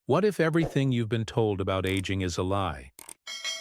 What if everything you've been told about aging is a lie?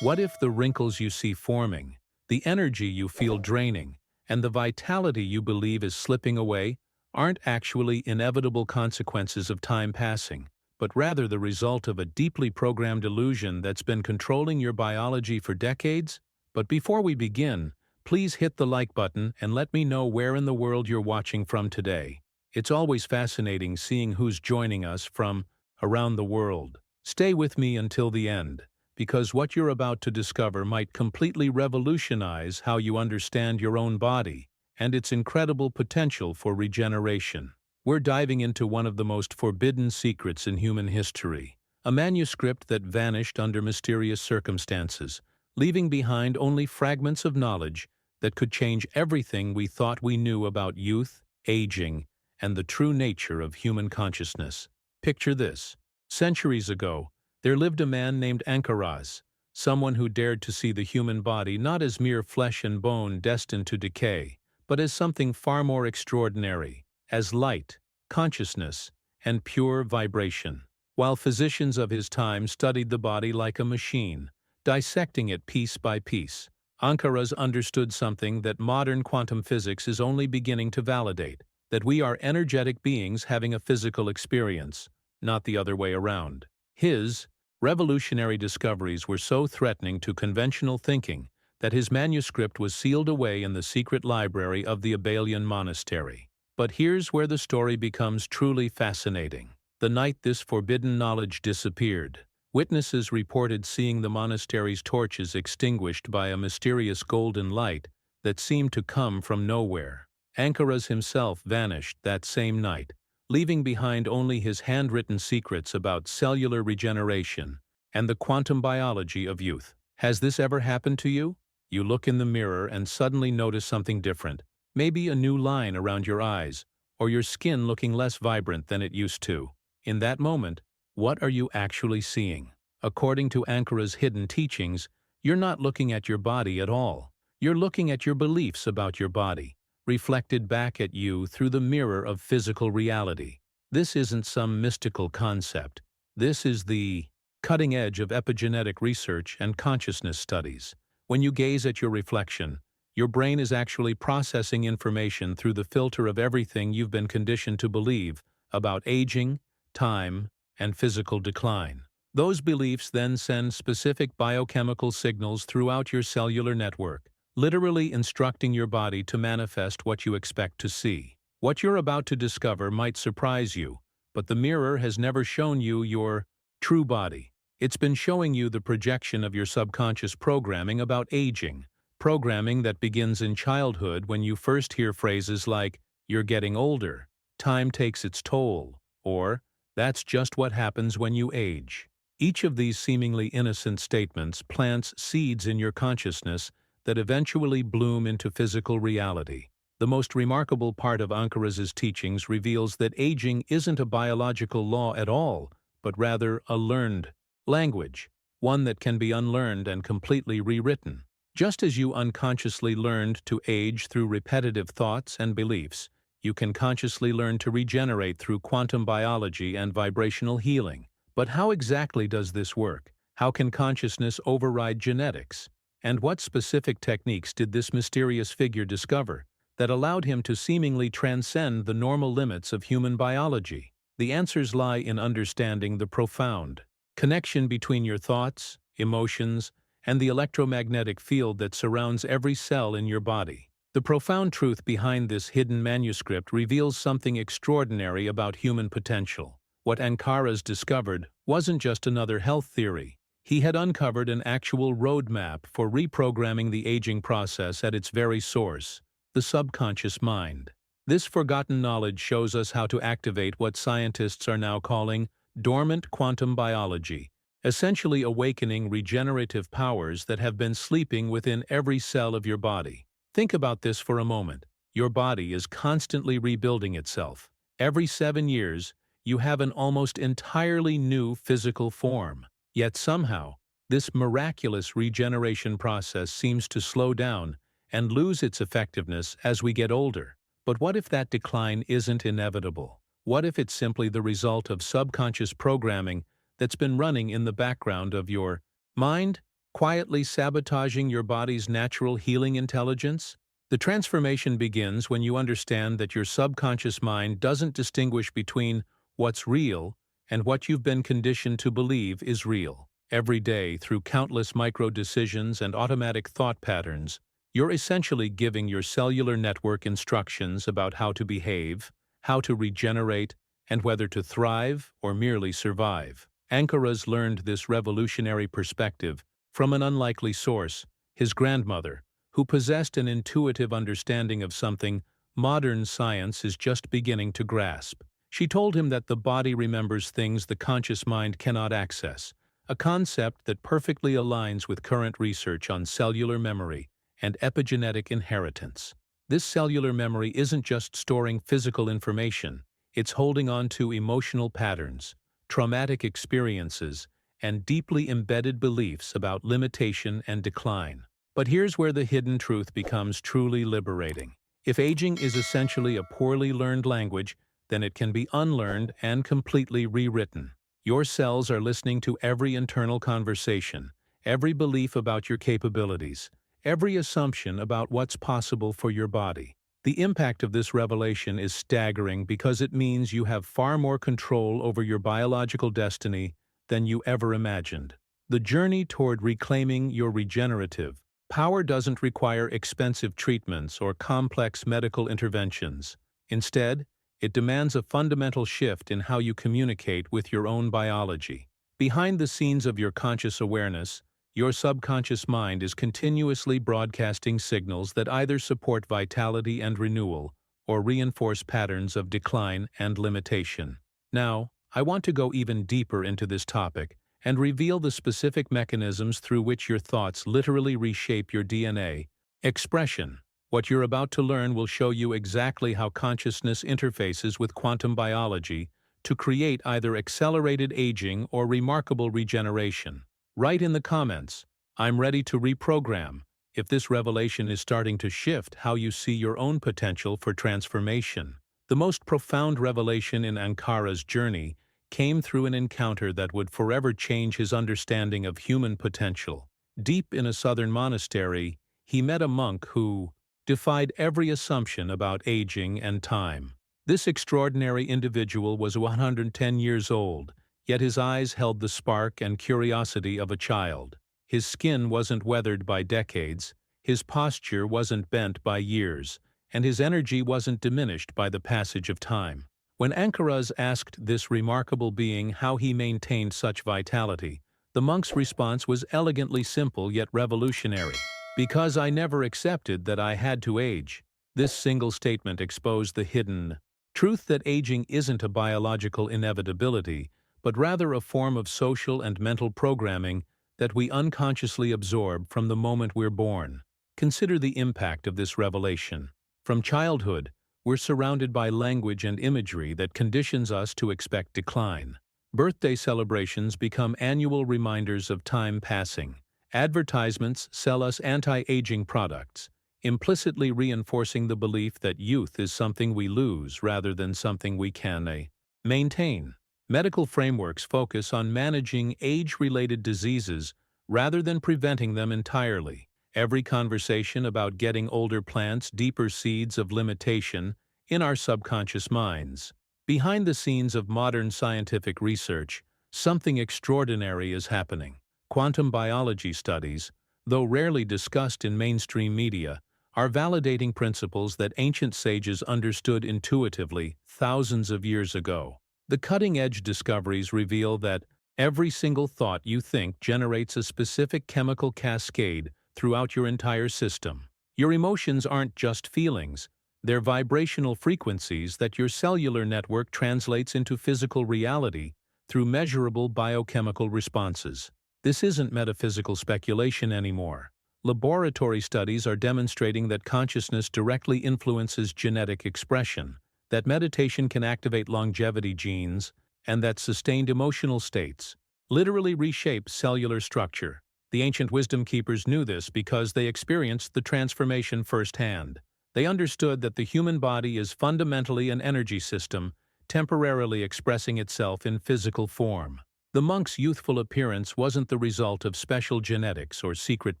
What if the wrinkles you see forming, the energy you feel draining, and the vitality you believe is slipping away aren't actually inevitable consequences of time passing, but rather the result of a deeply programmed illusion that's been controlling your biology for decades? But before we begin, please hit the like button and let me know where in the world you're watching from today. It's always fascinating seeing who's joining us from around the world. Stay with me until the end, because what you're about to discover might completely revolutionize how you understand your own body and its incredible potential for regeneration. We're diving into one of the most forbidden secrets in human history, a manuscript that vanished under mysterious circumstances, leaving behind only fragments of knowledge that could change everything we thought we knew about youth, aging, and the true nature of human consciousness. Picture this. Centuries ago, there lived a man named Ankaraz, someone who dared to see the human body not as mere flesh and bone destined to decay, but as something far more extraordinary, as light, consciousness, and pure vibration. While physicians of his time studied the body like a machine, dissecting it piece by piece, Ankaraz understood something that modern quantum physics is only beginning to validate, that we are energetic beings having a physical experience, not the other way around. His revolutionary discoveries were so threatening to conventional thinking that his manuscript was sealed away in the secret library of the Abelian monastery. But here's where the story becomes truly fascinating. The night this forbidden knowledge disappeared, witnesses reported seeing the monastery's torches extinguished by a mysterious golden light that seemed to come from nowhere. Ankaraz himself vanished that same night, leaving behind only his handwritten secrets about cellular regeneration and the quantum biology of youth. Has this ever happened to you? You look in the mirror and suddenly notice something different, maybe a new line around your eyes, or your skin looking less vibrant than it used to. In that moment, what are you actually seeing? According to Ankaraz's hidden teachings, you're not looking at your body at all. You're looking at your beliefs about your body, reflected back at you through the mirror of physical reality. This isn't some mystical concept. This is the cutting edge of epigenetic research and consciousness studies. When you gaze at your reflection, your brain is actually processing information through the filter of everything you've been conditioned to believe about aging, time, and physical decline. Those beliefs then send specific biochemical signals throughout your cellular network, literally instructing your body to manifest what you expect to see. What you're about to discover might surprise you, but the mirror has never shown you your true body. It's been showing you the projection of your subconscious programming about aging, programming that begins in childhood when you first hear phrases like, "You're getting older," "Time takes its toll," or "That's just what happens when you age." Each of these seemingly innocent statements plants seeds in your consciousness that eventually bloom into physical reality. The most remarkable part of Ankaraz's teachings reveals that aging isn't a biological law at all, but rather a learned language, one that can be unlearned and completely rewritten. Just as you unconsciously learned to age through repetitive thoughts and beliefs, you can consciously learn to regenerate through quantum biology and vibrational healing. But how exactly does this work? How can consciousness override genetics? And what specific techniques did this mysterious figure discover that allowed him to seemingly transcend the normal limits of human biology? The answers lie in understanding the profound connection between your thoughts, emotions, and the electromagnetic field that surrounds every cell in your body. The profound truth behind this hidden manuscript reveals something extraordinary about human potential. What Ankaraz discovered wasn't just another health theory. He had uncovered an actual roadmap for reprogramming the aging process at its very source, the subconscious mind. This forgotten knowledge shows us how to activate what scientists are now calling dormant quantum biology, essentially awakening regenerative powers that have been sleeping within every cell of your body. Think about this for a moment. Your body is constantly rebuilding itself. Every 7 years, you have an almost entirely new physical form. Yet somehow, this miraculous regeneration process seems to slow down and lose its effectiveness as we get older. But what if that decline isn't inevitable? What if it's simply the result of subconscious programming that's been running in the background of your mind, quietly sabotaging your body's natural healing intelligence? The transformation begins when you understand that your subconscious mind doesn't distinguish between what's real and what you've been conditioned to believe is real. Every day, through countless micro-decisions and automatic thought patterns, you're essentially giving your cellular network instructions about how to behave, how to regenerate, and whether to thrive or merely survive. Ankaras learned this revolutionary perspective from an unlikely source, his grandmother, who possessed an intuitive understanding of something modern science is just beginning to grasp. She told him that the body remembers things the conscious mind cannot access, a concept that perfectly aligns with current research on cellular memory and epigenetic inheritance. This cellular memory isn't just storing physical information, it's holding on to emotional patterns, traumatic experiences, and deeply embedded beliefs about limitation and decline. But here's where the hidden truth becomes truly liberating. If aging is essentially a poorly learned language, then it can be unlearned and completely rewritten. Your cells are listening to every internal conversation, every belief about your capabilities, every assumption about what's possible for your body. The impact of this revelation is staggering because it means you have far more control over your biological destiny than you ever imagined. The journey toward reclaiming your regenerative power doesn't require expensive treatments or complex medical interventions. Instead, it demands a fundamental shift in how you communicate with your own biology. Behind the scenes of your conscious awareness, your subconscious mind is continuously broadcasting signals that either support vitality and renewal or reinforce patterns of decline and limitation. Now, I want to go even deeper into this topic and reveal the specific mechanisms through which your thoughts literally reshape your DNA. Expression. What you're about to learn will show you exactly how consciousness interfaces with quantum biology to create either accelerated aging or remarkable regeneration. Write in the comments, "I'm ready to reprogram," if this revelation is starting to shift how you see your own potential for transformation. The most profound revelation in Ankara's journey came through an encounter that would forever change his understanding of human potential. Deep in a southern monastery, he met a monk who defied every assumption about aging and time. This extraordinary individual was 110 years old, yet his eyes held the spark and curiosity of a child. His skin wasn't weathered by decades, his posture wasn't bent by years, and his energy wasn't diminished by the passage of time. When Ankaras asked this remarkable being how he maintained such vitality, the monk's response was elegantly simple yet revolutionary. "Because I never accepted that I had to age." This single statement exposed the hidden truth that aging isn't a biological inevitability, but rather a form of social and mental programming that we unconsciously absorb from the moment we're born. Consider the impact of this revelation. From childhood, we're surrounded by language and imagery that conditions us to expect decline. Birthday celebrations become annual reminders of time passing. Advertisements sell us anti-aging products, implicitly reinforcing the belief that youth is something we lose rather than something we can maintain. Medical frameworks focus on managing age-related diseases rather than preventing them entirely. Every conversation about getting older plants deeper seeds of limitation in our subconscious minds. Behind the scenes of modern scientific research, something extraordinary is happening. Quantum biology studies, though rarely discussed in mainstream media, are validating principles that ancient sages understood intuitively thousands of years ago. The cutting-edge discoveries reveal that every single thought you think generates a specific chemical cascade throughout your entire system. Your emotions aren't just feelings, they're vibrational frequencies that your cellular network translates into physical reality through measurable biochemical responses. This isn't metaphysical speculation anymore. Laboratory studies are demonstrating that consciousness directly influences genetic expression, that meditation can activate longevity genes, and that sustained emotional states literally reshape cellular structure. The ancient wisdom keepers knew this because they experienced the transformation firsthand. They understood that the human body is fundamentally an energy system, temporarily expressing itself in physical form. The monk's youthful appearance wasn't the result of special genetics or secret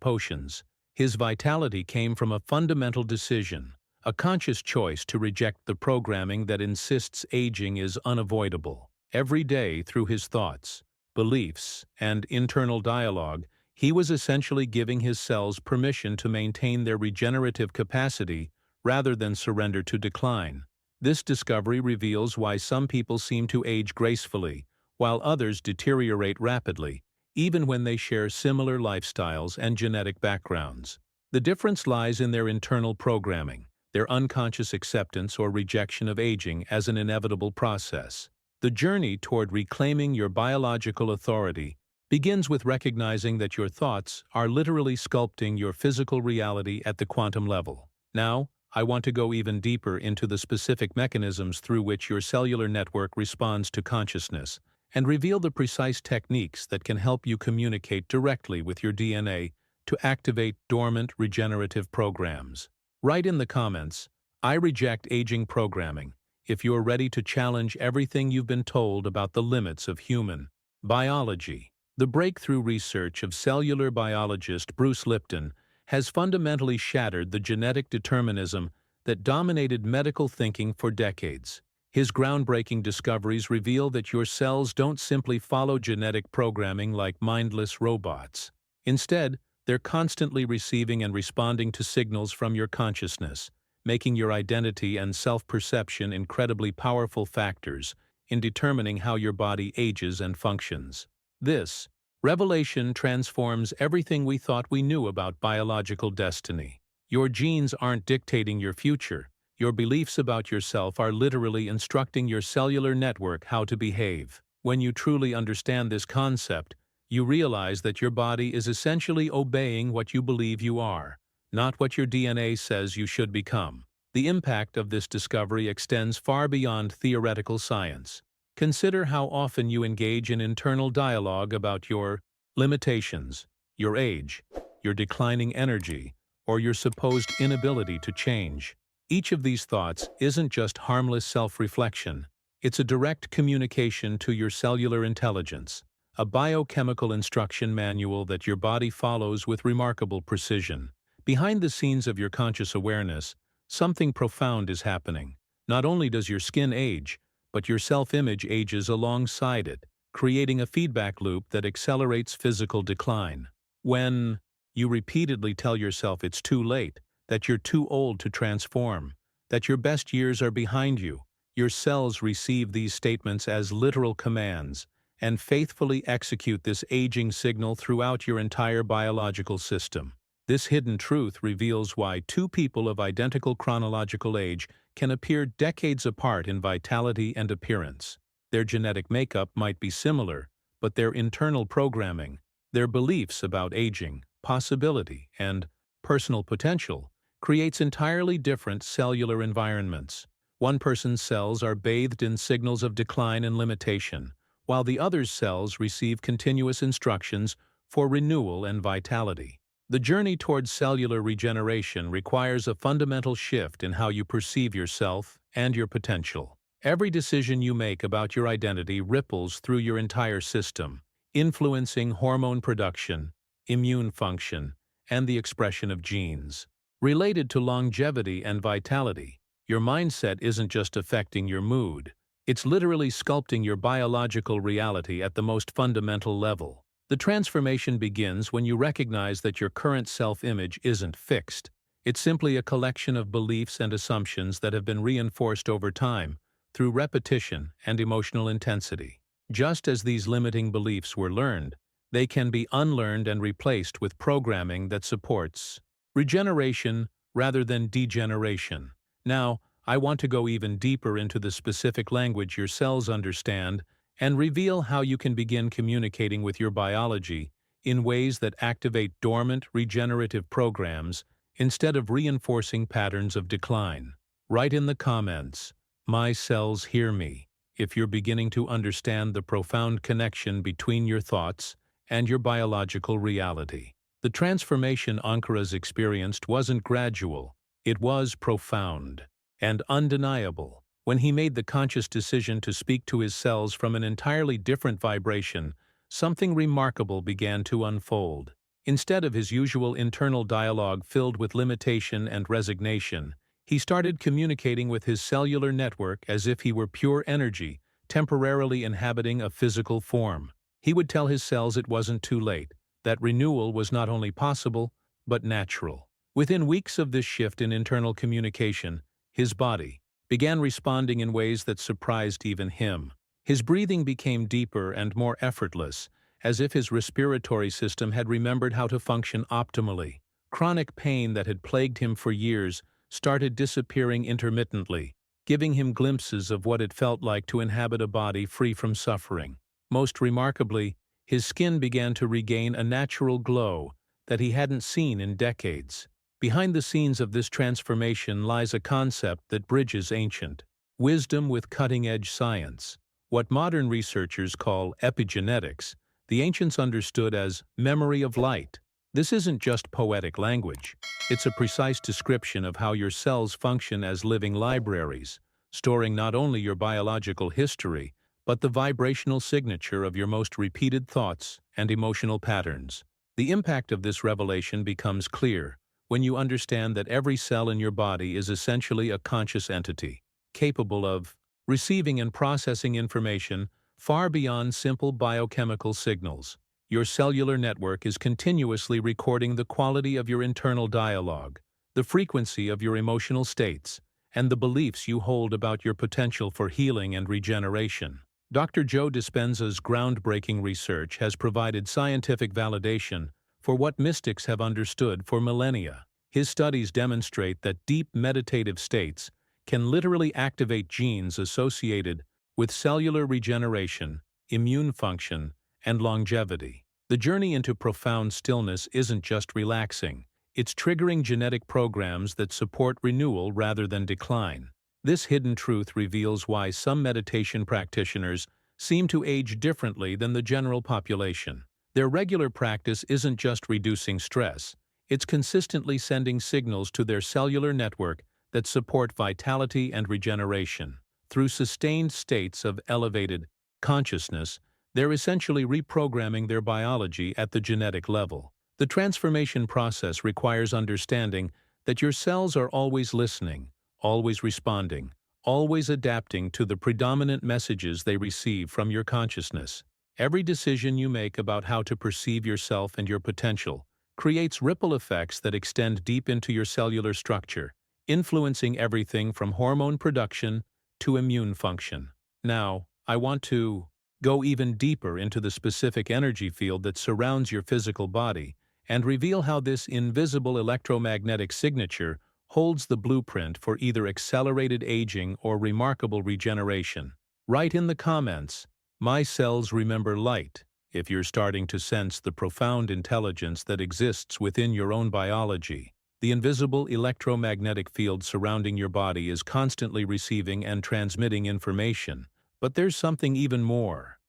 potions. His vitality came from a fundamental decision, a conscious choice to reject the programming that insists aging is unavoidable. Every day, through his thoughts, beliefs, and internal dialogue, he was essentially giving his cells permission to maintain their regenerative capacity rather than surrender to decline. This discovery reveals why some people seem to age gracefully, while others deteriorate rapidly, even when they share similar lifestyles and genetic backgrounds. The difference lies in their internal programming, their unconscious acceptance or rejection of aging as an inevitable process. The journey toward reclaiming your biological authority begins with recognizing that your thoughts are literally sculpting your physical reality at the quantum level. Now, I want to go even deeper into the specific mechanisms through which your cellular network responds to consciousness, and reveal the precise techniques that can help you communicate directly with your DNA to activate dormant regenerative programs. Write in the comments, "I reject aging programming," if you're ready to challenge everything you've been told about the limits of human biology. The breakthrough research of cellular biologist Bruce Lipton has fundamentally shattered the genetic determinism that dominated medical thinking for decades. His groundbreaking discoveries reveal that your cells don't simply follow genetic programming like mindless robots. Instead, they're constantly receiving and responding to signals from your consciousness, making your identity and self-perception incredibly powerful factors in determining how your body ages and functions. This revelation transforms everything we thought we knew about biological destiny. Your genes aren't dictating your future. Your beliefs about yourself are literally instructing your cellular network how to behave. When you truly understand this concept, you realize that your body is essentially obeying what you believe you are, not what your DNA says you should become. The impact of this discovery extends far beyond theoretical science. Consider how often you engage in internal dialogue about your limitations, your age, your declining energy, or your supposed inability to change. Each of these thoughts isn't just harmless self-reflection, it's a direct communication to your cellular intelligence, a biochemical instruction manual that your body follows with remarkable precision. Behind the scenes of your conscious awareness, something profound is happening. Not only does your skin age, but your self-image ages alongside it, creating a feedback loop that accelerates physical decline. When you repeatedly tell yourself it's too late, that you're too old to transform, that your best years are behind you, your cells receive these statements as literal commands and faithfully execute this aging signal throughout your entire biological system. This hidden truth reveals why two people of identical chronological age can appear decades apart in vitality and appearance. Their genetic makeup might be similar, but their internal programming, their beliefs about aging, possibility, and personal potential creates entirely different cellular environments. One person's cells are bathed in signals of decline and limitation, while the other's cells receive continuous instructions for renewal and vitality. The journey towards cellular regeneration requires a fundamental shift in how you perceive yourself and your potential. Every decision you make about your identity ripples through your entire system, influencing hormone production, immune function, and the expression of genes. Related to longevity and vitality, your mindset isn't just affecting your mood, it's literally sculpting your biological reality at the most fundamental level. The transformation begins when you recognize that your current self-image isn't fixed. It's simply a collection of beliefs and assumptions that have been reinforced over time through repetition and emotional intensity. Just as these limiting beliefs were learned, they can be unlearned and replaced with programming that supports regeneration rather than degeneration. Now, I want to go even deeper into the specific language your cells understand and reveal how you can begin communicating with your biology in ways that activate dormant regenerative programs instead of reinforcing patterns of decline. Write in the comments, "My cells hear me," if you're beginning to understand the profound connection between your thoughts and your biological reality. The transformation Ankaras experienced wasn't gradual, it was profound and undeniable. When he made the conscious decision to speak to his cells from an entirely different vibration something remarkable began to unfold. Instead of his usual internal dialogue filled with limitation and resignation, he started communicating with his cellular network as if he were pure energy, temporarily inhabiting a physical form. He would tell his cells it wasn't too late, that renewal was not only possible, but natural. Within weeks of this shift in internal communication, his body began responding in ways that surprised even him. His breathing became deeper and more effortless, as if his respiratory system had remembered how to function optimally. Chronic pain that had plagued him for years started disappearing intermittently, giving him glimpses of what it felt like to inhabit a body free from suffering. Most remarkably, his skin began to regain a natural glow that he hadn't seen in decades. Behind the scenes of this transformation lies a concept that bridges ancient wisdom with cutting-edge science. What modern researchers call epigenetics, the ancients understood as memory of light. This isn't just poetic language. It's a precise description of how your cells function as living libraries, storing not only your biological history, but the vibrational signature of your most repeated thoughts and emotional patterns. The impact of this revelation becomes clear when you understand that every cell in your body is essentially a conscious entity, capable of receiving and processing information far beyond simple biochemical signals. Your cellular network is continuously recording the quality of your internal dialogue, the frequency of your emotional states, and the beliefs you hold about your potential for healing and regeneration. Dr. Joe Dispenza's groundbreaking research has provided scientific validation for what mystics have understood for millennia. His studies demonstrate that deep meditative states can literally activate genes associated with cellular regeneration, immune function, and longevity. The journey into profound stillness isn't just relaxing, it's triggering genetic programs that support renewal rather than decline. This hidden truth reveals why some meditation practitioners seem to age differently than the general population. Their regular practice isn't just reducing stress, it's consistently sending signals to their cellular network that support vitality and regeneration. Through sustained states of elevated consciousness, they're essentially reprogramming their biology at the genetic level. The transformation process requires understanding that your cells are always listening, always responding, always adapting to the predominant messages they receive from your consciousness. Every decision you make about how to perceive yourself and your potential creates ripple effects that extend deep into your cellular structure, influencing everything from hormone production to immune function. Now, I want to go even deeper into the specific energy field that surrounds your physical body and reveal how this invisible electromagnetic signature holds the blueprint for either accelerated aging or remarkable regeneration. Write in the comments, "My cells remember light," if you're starting to sense the profound intelligence that exists within your own biology. The invisible electromagnetic field surrounding your body is constantly receiving and transmitting information, but there's something even more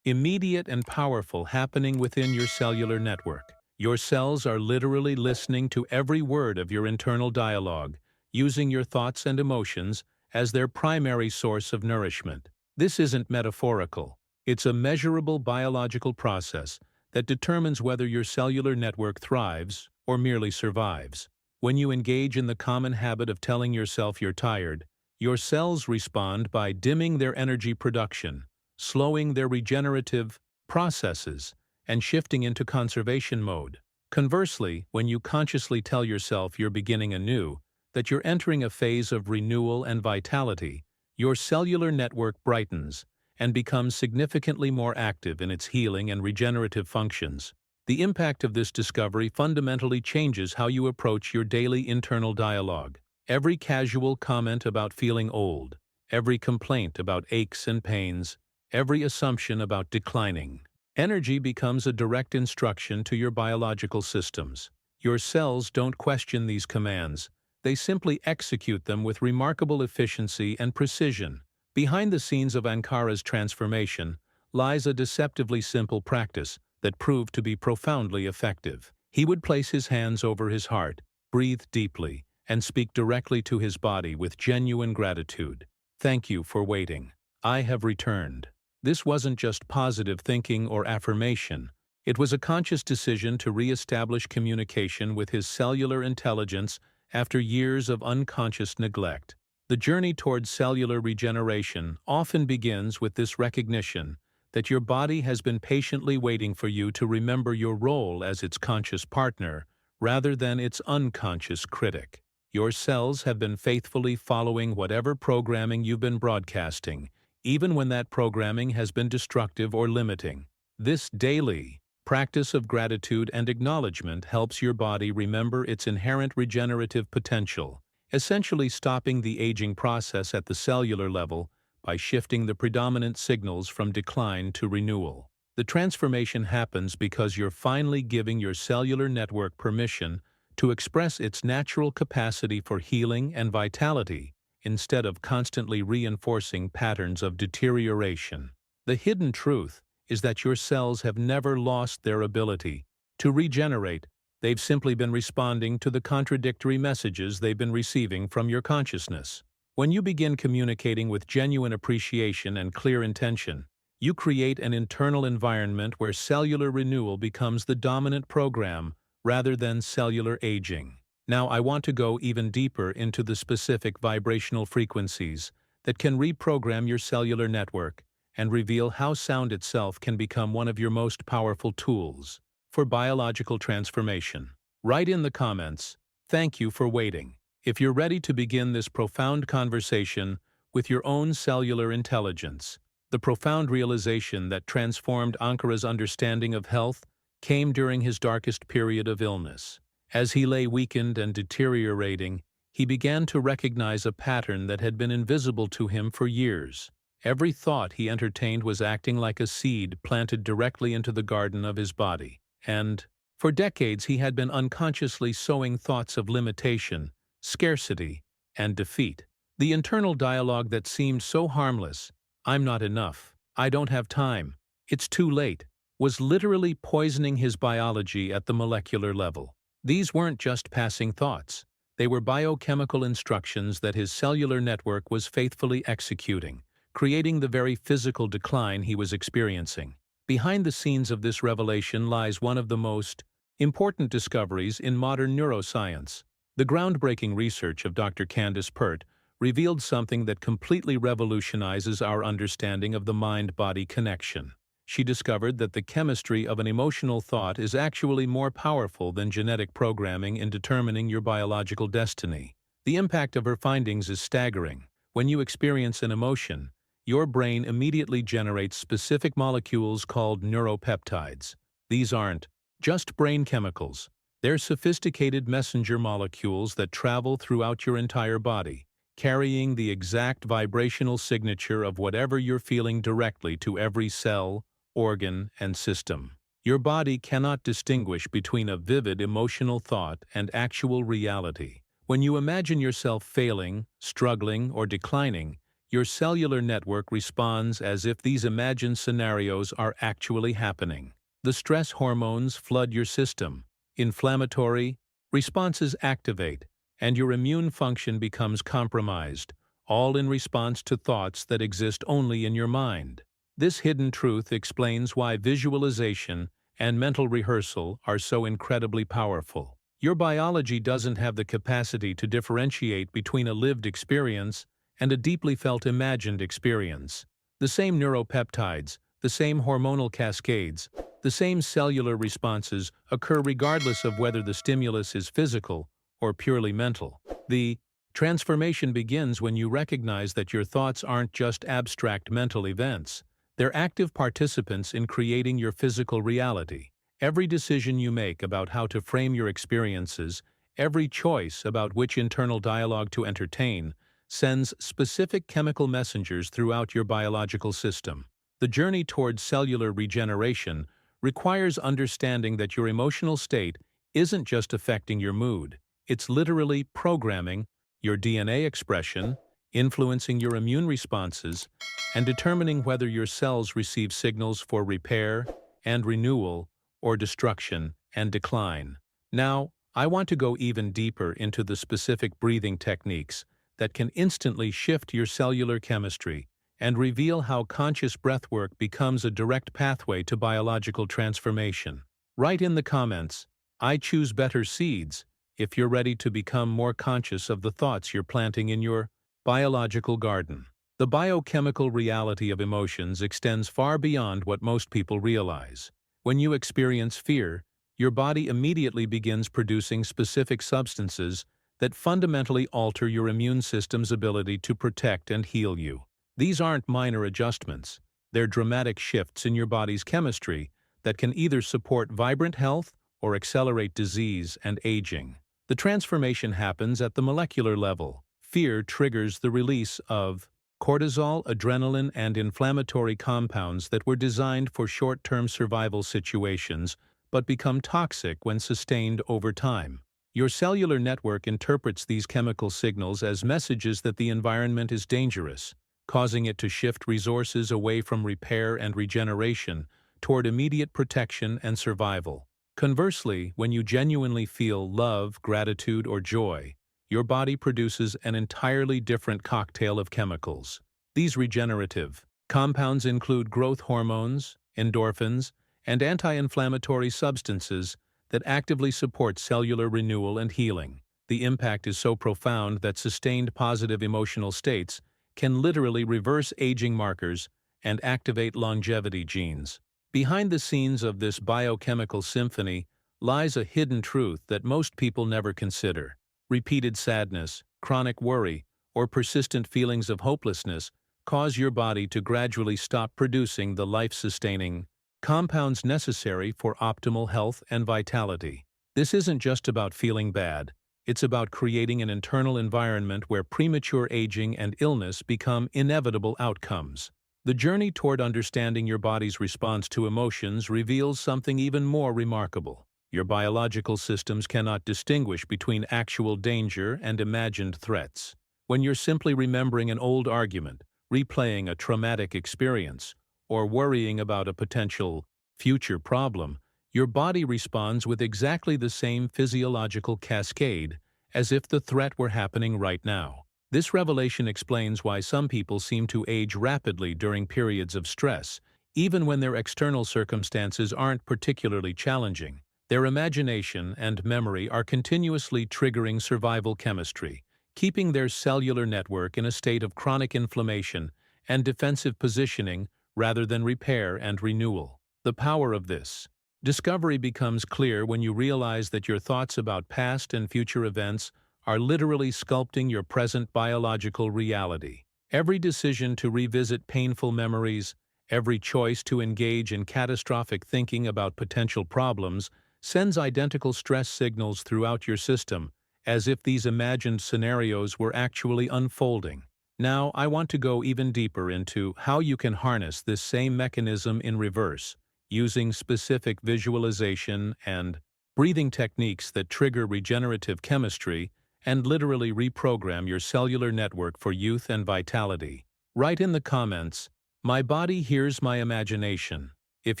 immediate and powerful happening within your cellular network. Your cells are literally listening to every word of your internal dialogue, using your thoughts and emotions as their primary source of nourishment. This isn't metaphorical. It's a measurable biological process that determines whether your cellular network thrives or merely survives. When you engage in the common habit of telling yourself you're tired, your cells respond by dimming their energy production, slowing their regenerative processes, and shifting into conservation mode. Conversely, when you consciously tell yourself you're beginning anew, that you're entering a phase of renewal and vitality, your cellular network brightens and becomes significantly more active in its healing and regenerative functions. The impact of this discovery fundamentally changes how you approach your daily internal dialogue. Every casual comment about feeling old, every complaint about aches and pains, every assumption about declining energy becomes a direct instruction to your biological systems. Your cells don't question these commands. They simply execute them with remarkable efficiency and precision. Behind the scenes of Ankara's transformation lies a deceptively simple practice that proved to be profoundly effective. He would place his hands over his heart, breathe deeply, and speak directly to his body with genuine gratitude. "Thank you for waiting. I have returned." This wasn't just positive thinking or affirmation. It was a conscious decision to re-establish communication with his cellular intelligence after years of unconscious neglect. The journey towards cellular regeneration often begins with this recognition that your body has been patiently waiting for you to remember your role as its conscious partner rather than its unconscious critic. Your cells have been faithfully following whatever programming you've been broadcasting, even when that programming has been destructive or limiting. This daily practice of gratitude and acknowledgement helps your body remember its inherent regenerative potential, essentially stopping the aging process at the cellular level by shifting the predominant signals from decline to renewal. The transformation happens because you're finally giving your cellular network permission to express its natural capacity for healing and vitality, instead of constantly reinforcing patterns of deterioration. The hidden truth is that your cells have never lost their ability to regenerate. They've simply been responding to the contradictory messages they've been receiving from your consciousness. When you begin communicating with genuine appreciation and clear intention, you create an internal environment where cellular renewal becomes the dominant program rather than cellular aging. Now, I want to go even deeper into the specific vibrational frequencies that can reprogram your cellular network and reveal how sound itself can become one of your most powerful tools for biological transformation. Write in the comments, "Thank you for waiting," if you're ready to begin this profound conversation with your own cellular intelligence. The profound realization that transformed Ankara's understanding of health came during his darkest period of illness. As he lay weakened and deteriorating, he began to recognize a pattern that had been invisible to him for years. Every thought he entertained was acting like a seed planted directly into the garden of his body. And, for decades, he had been unconsciously sowing thoughts of limitation, scarcity, and defeat. The internal dialogue that seemed so harmless, "I'm not enough, I don't have time, it's too late," was literally poisoning his biology at the molecular level. These weren't just passing thoughts. They were biochemical instructions that his cellular network was faithfully executing, creating the very physical decline he was experiencing. Behind the scenes of this revelation lies one of the most important discoveries in modern neuroscience. The groundbreaking research of Dr. Candace Pert revealed something that completely revolutionizes our understanding of the mind-body connection. She discovered that the chemistry of an emotional thought is actually more powerful than genetic programming in determining your biological destiny. The impact of her findings is staggering. When you experience an emotion, your brain immediately generates specific molecules called neuropeptides. These aren't just brain chemicals. They're sophisticated messenger molecules that travel throughout your entire body, carrying the exact vibrational signature of whatever you're feeling directly to every cell, organ, and system. Your body cannot distinguish between a vivid emotional thought and actual reality. When you imagine yourself failing, struggling, or declining, your cellular network responds as if these imagined scenarios are actually happening. The stress hormones flood your system, inflammatory responses activate, and your immune function becomes compromised, all in response to thoughts that exist only in your mind. This hidden truth explains why visualization and mental rehearsal are so incredibly powerful. Your biology doesn't have the capacity to differentiate between a lived experience and a deeply felt imagined experience. The same neuropeptides, the same hormonal cascades, the same cellular responses occur regardless of whether the stimulus is physical or purely mental. The transformation begins when you recognize that your thoughts aren't just abstract mental events. They're active participants in creating your physical reality. Every decision you make about how to frame your experiences, every choice about which internal dialogue to entertain, sends specific chemical messengers throughout your biological system. The journey towards cellular regeneration requires understanding that your emotional state isn't just affecting your mood. It's literally programming your DNA expression, influencing your immune responses, and determining whether your cells receive signals for repair and renewal or destruction and decline. Now, I want to go even deeper into the specific breathing techniques that can instantly shift your cellular chemistry and reveal how conscious breathwork becomes a direct pathway to biological transformation. Write in the comments, "I choose better seeds," if you're ready to become more conscious of the thoughts you're planting in your biological garden. The biochemical reality of emotions extends far beyond what most people realize. When you experience fear, your body immediately begins producing specific substances that fundamentally alter your immune system's ability to protect and heal you. These aren't minor adjustments, they're dramatic shifts in your body's chemistry that can either support vibrant health or accelerate disease and aging. The transformation happens at the molecular level. Fear triggers the release of cortisol, adrenaline, and inflammatory compounds that were designed for short-term survival situations but become toxic when sustained over time. Your cellular network interprets these chemical signals as messages that the environment is dangerous, causing it to shift resources away from repair and regeneration toward immediate protection and survival. Conversely, when you genuinely feel love, gratitude, or joy, your body produces an entirely different cocktail of chemicals. These regenerative compounds include growth hormones, endorphins, and anti-inflammatory substances that actively support cellular renewal and healing. The impact is so profound that sustained positive emotional states can literally reverse aging markers and activate longevity genes. Behind the scenes of this biochemical symphony lies a hidden truth that most people never consider. Repeated sadness, chronic worry, or persistent feelings of hopelessness cause your body to gradually stop producing the life-sustaining compounds necessary for optimal health and vitality. This isn't just about feeling bad, it's about creating an internal environment where premature aging and illness become inevitable outcomes. The journey toward understanding your body's response to emotions reveals something even more remarkable. Your biological systems cannot distinguish between actual danger and imagined threats. When you're simply remembering an old argument, replaying a traumatic experience, or worrying about a potential future problem, your body responds with exactly the same physiological cascade as if the threat were happening right now. This revelation explains why some people seem to age rapidly during periods of stress, even when their external circumstances aren't particularly challenging. Their imagination and memory are continuously triggering survival chemistry, keeping their cellular network in a state of chronic inflammation and defensive positioning rather than repair and renewal. The power of this discovery becomes clear when you realize that your thoughts about past and future events are literally sculpting your present biological reality. Every decision to revisit painful memories, every choice to engage in catastrophic thinking about potential problems sends identical stress signals throughout your system, as if these imagined scenarios were actually unfolding. Now, I want to go even deeper into how you can harness this same mechanism in reverse, using specific visualization and breathing techniques that trigger regenerative chemistry and literally reprogram your cellular network for youth and vitality. Write in the comments, "My body hears my imagination," if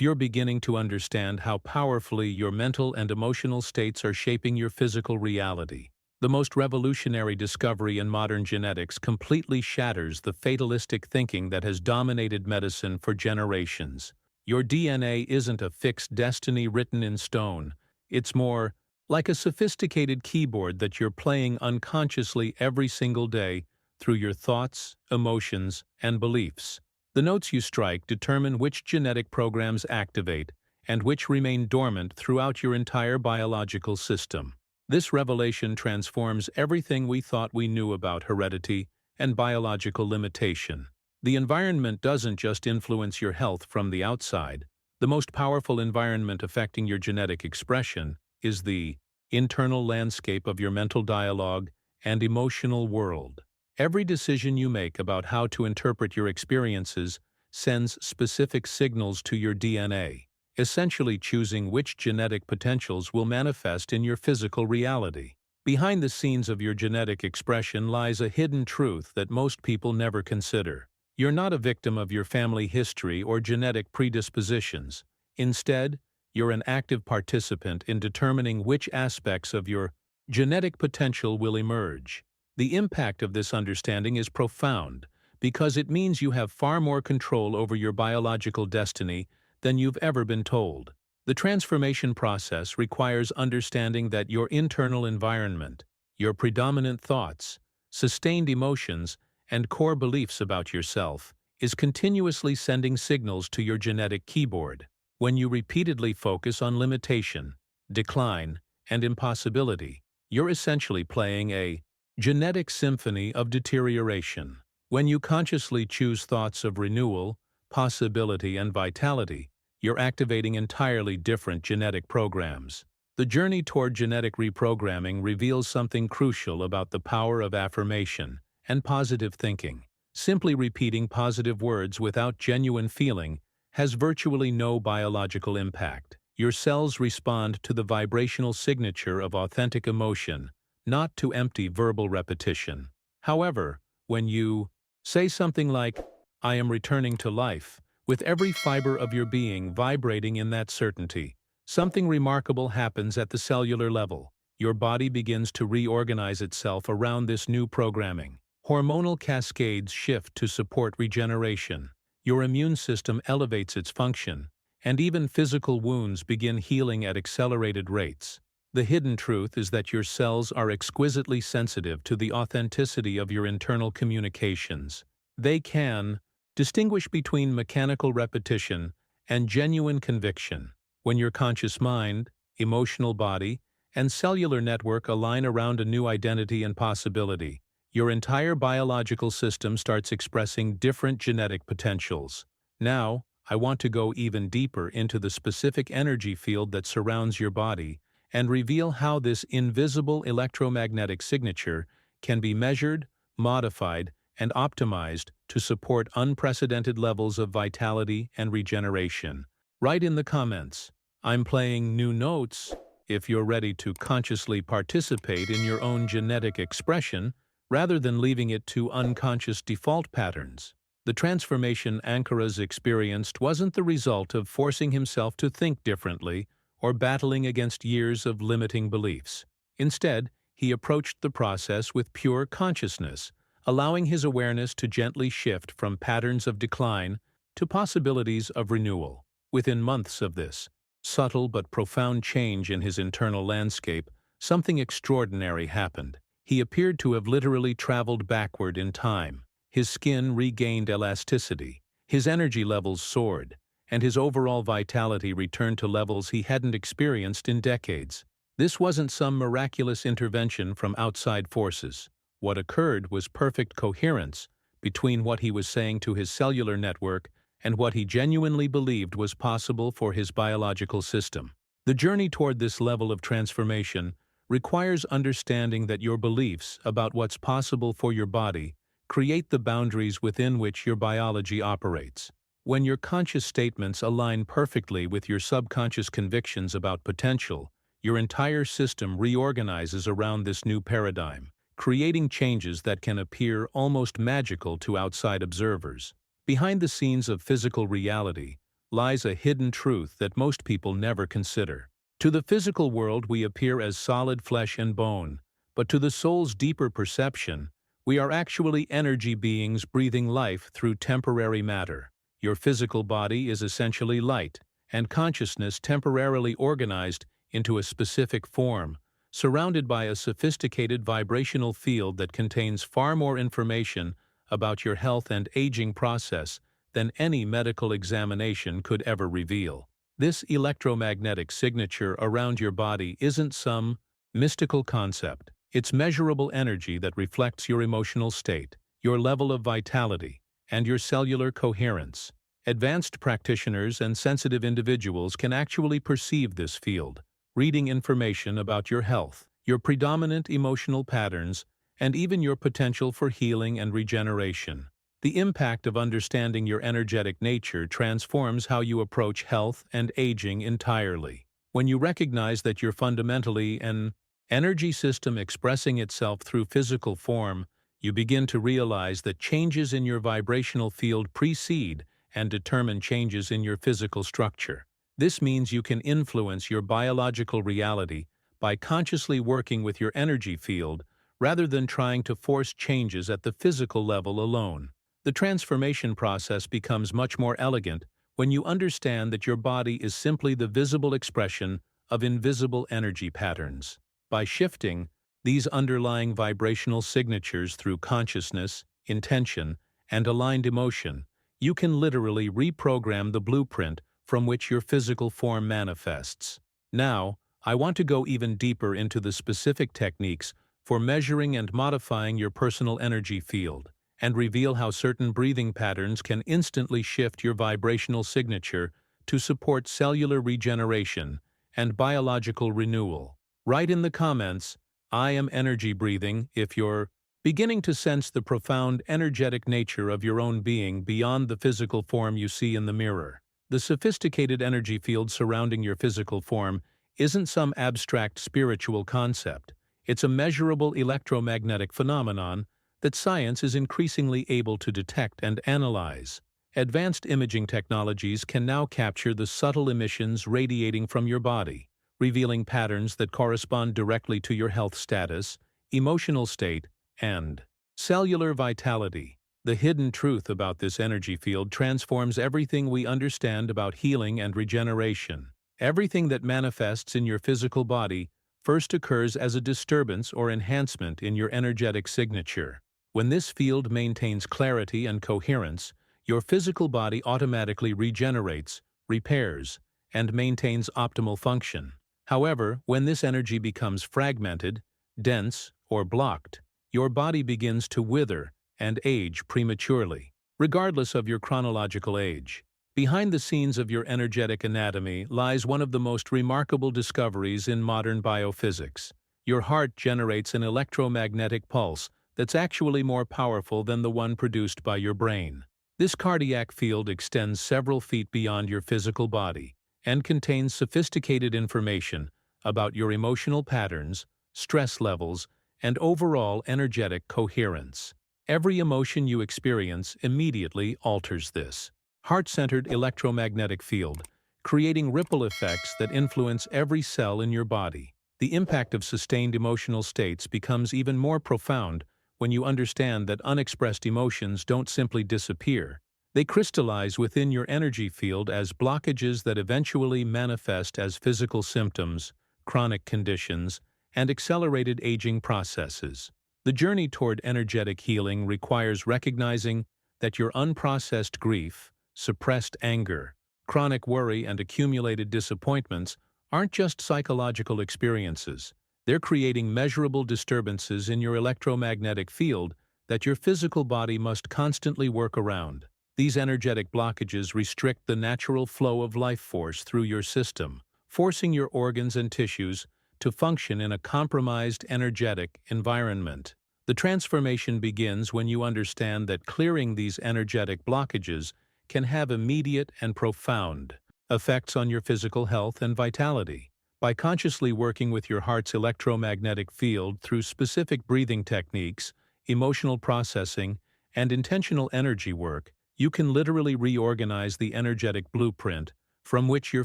you're beginning to understand how powerfully your mental and emotional states are shaping your physical reality. The most revolutionary discovery in modern genetics completely shatters the fatalistic thinking that has dominated medicine for generations. Your DNA isn't a fixed destiny written in stone. It's more like a sophisticated keyboard that you're playing unconsciously every single day through your thoughts, emotions, and beliefs. The notes you strike determine which genetic programs activate and which remain dormant throughout your entire biological system. This revelation transforms everything we thought we knew about heredity and biological limitation. The environment doesn't just influence your health from the outside. The most powerful environment affecting your genetic expression is the internal landscape of your mental dialogue and emotional world. Every decision you make about how to interpret your experiences sends specific signals to your DNA, essentially choosing which genetic potentials will manifest in your physical reality. Behind the scenes of your genetic expression lies a hidden truth that most people never consider. You're not a victim of your family history or genetic predispositions. Instead, you're an active participant in determining which aspects of your genetic potential will emerge. The impact of this understanding is profound, because it means you have far more control over your biological destiny than you've ever been told. The transformation process requires understanding that your internal environment, your predominant thoughts, sustained emotions, and core beliefs about yourself is continuously sending signals to your genetic keyboard. When you repeatedly focus on limitation, decline, and impossibility, you're essentially playing a genetic symphony of deterioration. When you consciously choose thoughts of renewal, possibility, and vitality, you're activating entirely different genetic programs. The journey toward genetic reprogramming reveals something crucial about the power of affirmation and positive thinking. Simply repeating positive words without genuine feeling has virtually no biological impact. Your cells respond to the vibrational signature of authentic emotion, not to empty verbal repetition. However, when you say something like, "I am returning to life," with every fiber of your being vibrating in that certainty, something remarkable happens at the cellular level. Your body begins to reorganize itself around this new programming. Hormonal cascades shift to support regeneration. Your immune system elevates its function, and even physical wounds begin healing at accelerated rates. The hidden truth is that your cells are exquisitely sensitive to the authenticity of your internal communications. They can distinguish between mechanical repetition and genuine conviction. When your conscious mind, emotional body, and cellular network align around a new identity and possibility, your entire biological system starts expressing different genetic potentials. Now, I want to go even deeper into the specific energy field that surrounds your body and reveal how this invisible electromagnetic signature can be measured, modified, and optimized to support unprecedented levels of vitality and regeneration. Write in the comments, "I'm playing new notes," if you're ready to consciously participate in your own genetic expression rather than leaving it to unconscious default patterns. The transformation Ankaras experienced wasn't the result of forcing himself to think differently or battling against years of limiting beliefs. Instead, he approached the process with pure consciousness, allowing his awareness to gently shift from patterns of decline to possibilities of renewal. Within months of this subtle but profound change in his internal landscape, something extraordinary happened. He appeared to have literally traveled backward in time. His skin regained elasticity, his energy levels soared, and his overall vitality returned to levels he hadn't experienced in decades. This wasn't some miraculous intervention from outside forces. What occurred was perfect coherence between what he was saying to his cellular network and what he genuinely believed was possible for his biological system. The journey toward this level of transformation requires understanding that your beliefs about what's possible for your body create the boundaries within which your biology operates. When your conscious statements align perfectly with your subconscious convictions about potential, your entire system reorganizes around this new paradigm, creating changes that can appear almost magical to outside observers. Behind the scenes of physical reality lies a hidden truth that most people never consider. To the physical world, we appear as solid flesh and bone, but to the soul's deeper perception, we are actually energy beings breathing life through temporary matter. Your physical body is essentially light, and consciousness temporarily organized into a specific form, surrounded by a sophisticated vibrational field that contains far more information about your health and aging process than any medical examination could ever reveal. This electromagnetic signature around your body isn't some mystical concept. It's measurable energy that reflects your emotional state, your level of vitality, and your cellular coherence. Advanced practitioners and sensitive individuals can actually perceive this field, reading information about your health, your predominant emotional patterns, and even your potential for healing and regeneration. The impact of understanding your energetic nature transforms how you approach health and aging entirely. When you recognize that you're fundamentally an energy system expressing itself through physical form, you begin to realize that changes in your vibrational field precede and determine changes in your physical structure. This means you can influence your biological reality by consciously working with your energy field rather than trying to force changes at the physical level alone. The transformation process becomes much more elegant when you understand that your body is simply the visible expression of invisible energy patterns. By shifting these underlying vibrational signatures through consciousness, intention, and aligned emotion, you can literally reprogram the blueprint from which your physical form manifests. Now, I want to go even deeper into the specific techniques for measuring and modifying your personal energy field, and reveal how certain breathing patterns can instantly shift your vibrational signature to support cellular regeneration and biological renewal. Write in the comments, "I am energy breathing," if you're beginning to sense the profound energetic nature of your own being beyond the physical form you see in the mirror. The sophisticated energy field surrounding your physical form isn't some abstract spiritual concept. It's a measurable electromagnetic phenomenon that science is increasingly able to detect and analyze. Advanced imaging technologies can now capture the subtle emissions radiating from your body, revealing patterns that correspond directly to your health status, emotional state, and cellular vitality. The hidden truth about this energy field transforms everything we understand about healing and regeneration. Everything that manifests in your physical body first occurs as a disturbance or enhancement in your energetic signature. When this field maintains clarity and coherence, your physical body automatically regenerates, repairs, and maintains optimal function. However, when this energy becomes fragmented, dense, or blocked, your body begins to wither and age prematurely, regardless of your chronological age. Behind the scenes of your energetic anatomy lies one of the most remarkable discoveries in modern biophysics. Your heart generates an electromagnetic pulse that's actually more powerful than the one produced by your brain. This cardiac field extends several feet beyond your physical body and contains sophisticated information about your emotional patterns, stress levels, and overall energetic coherence. Every emotion you experience immediately alters this heart-centered electromagnetic field, creating ripple effects that influence every cell in your body. The impact of sustained emotional states becomes even more profound when you understand that unexpressed emotions don't simply disappear. They crystallize within your energy field as blockages that eventually manifest as physical symptoms, chronic conditions, and accelerated aging processes. The journey toward energetic healing requires recognizing that your unprocessed grief, suppressed anger, chronic worry, and accumulated disappointments aren't just psychological experiences. They're creating measurable disturbances in your electromagnetic field that your physical body must constantly work around. These energetic blockages restrict the natural flow of life force through your system, forcing your organs and tissues to function in a compromised energetic environment. The transformation begins when you understand that clearing these energetic blockages can have immediate and profound effects on your physical health and vitality. By consciously working with your heart's electromagnetic field through specific breathing techniques, emotional processing, and intentional energy work, you can literally reorganize the energetic blueprint from which your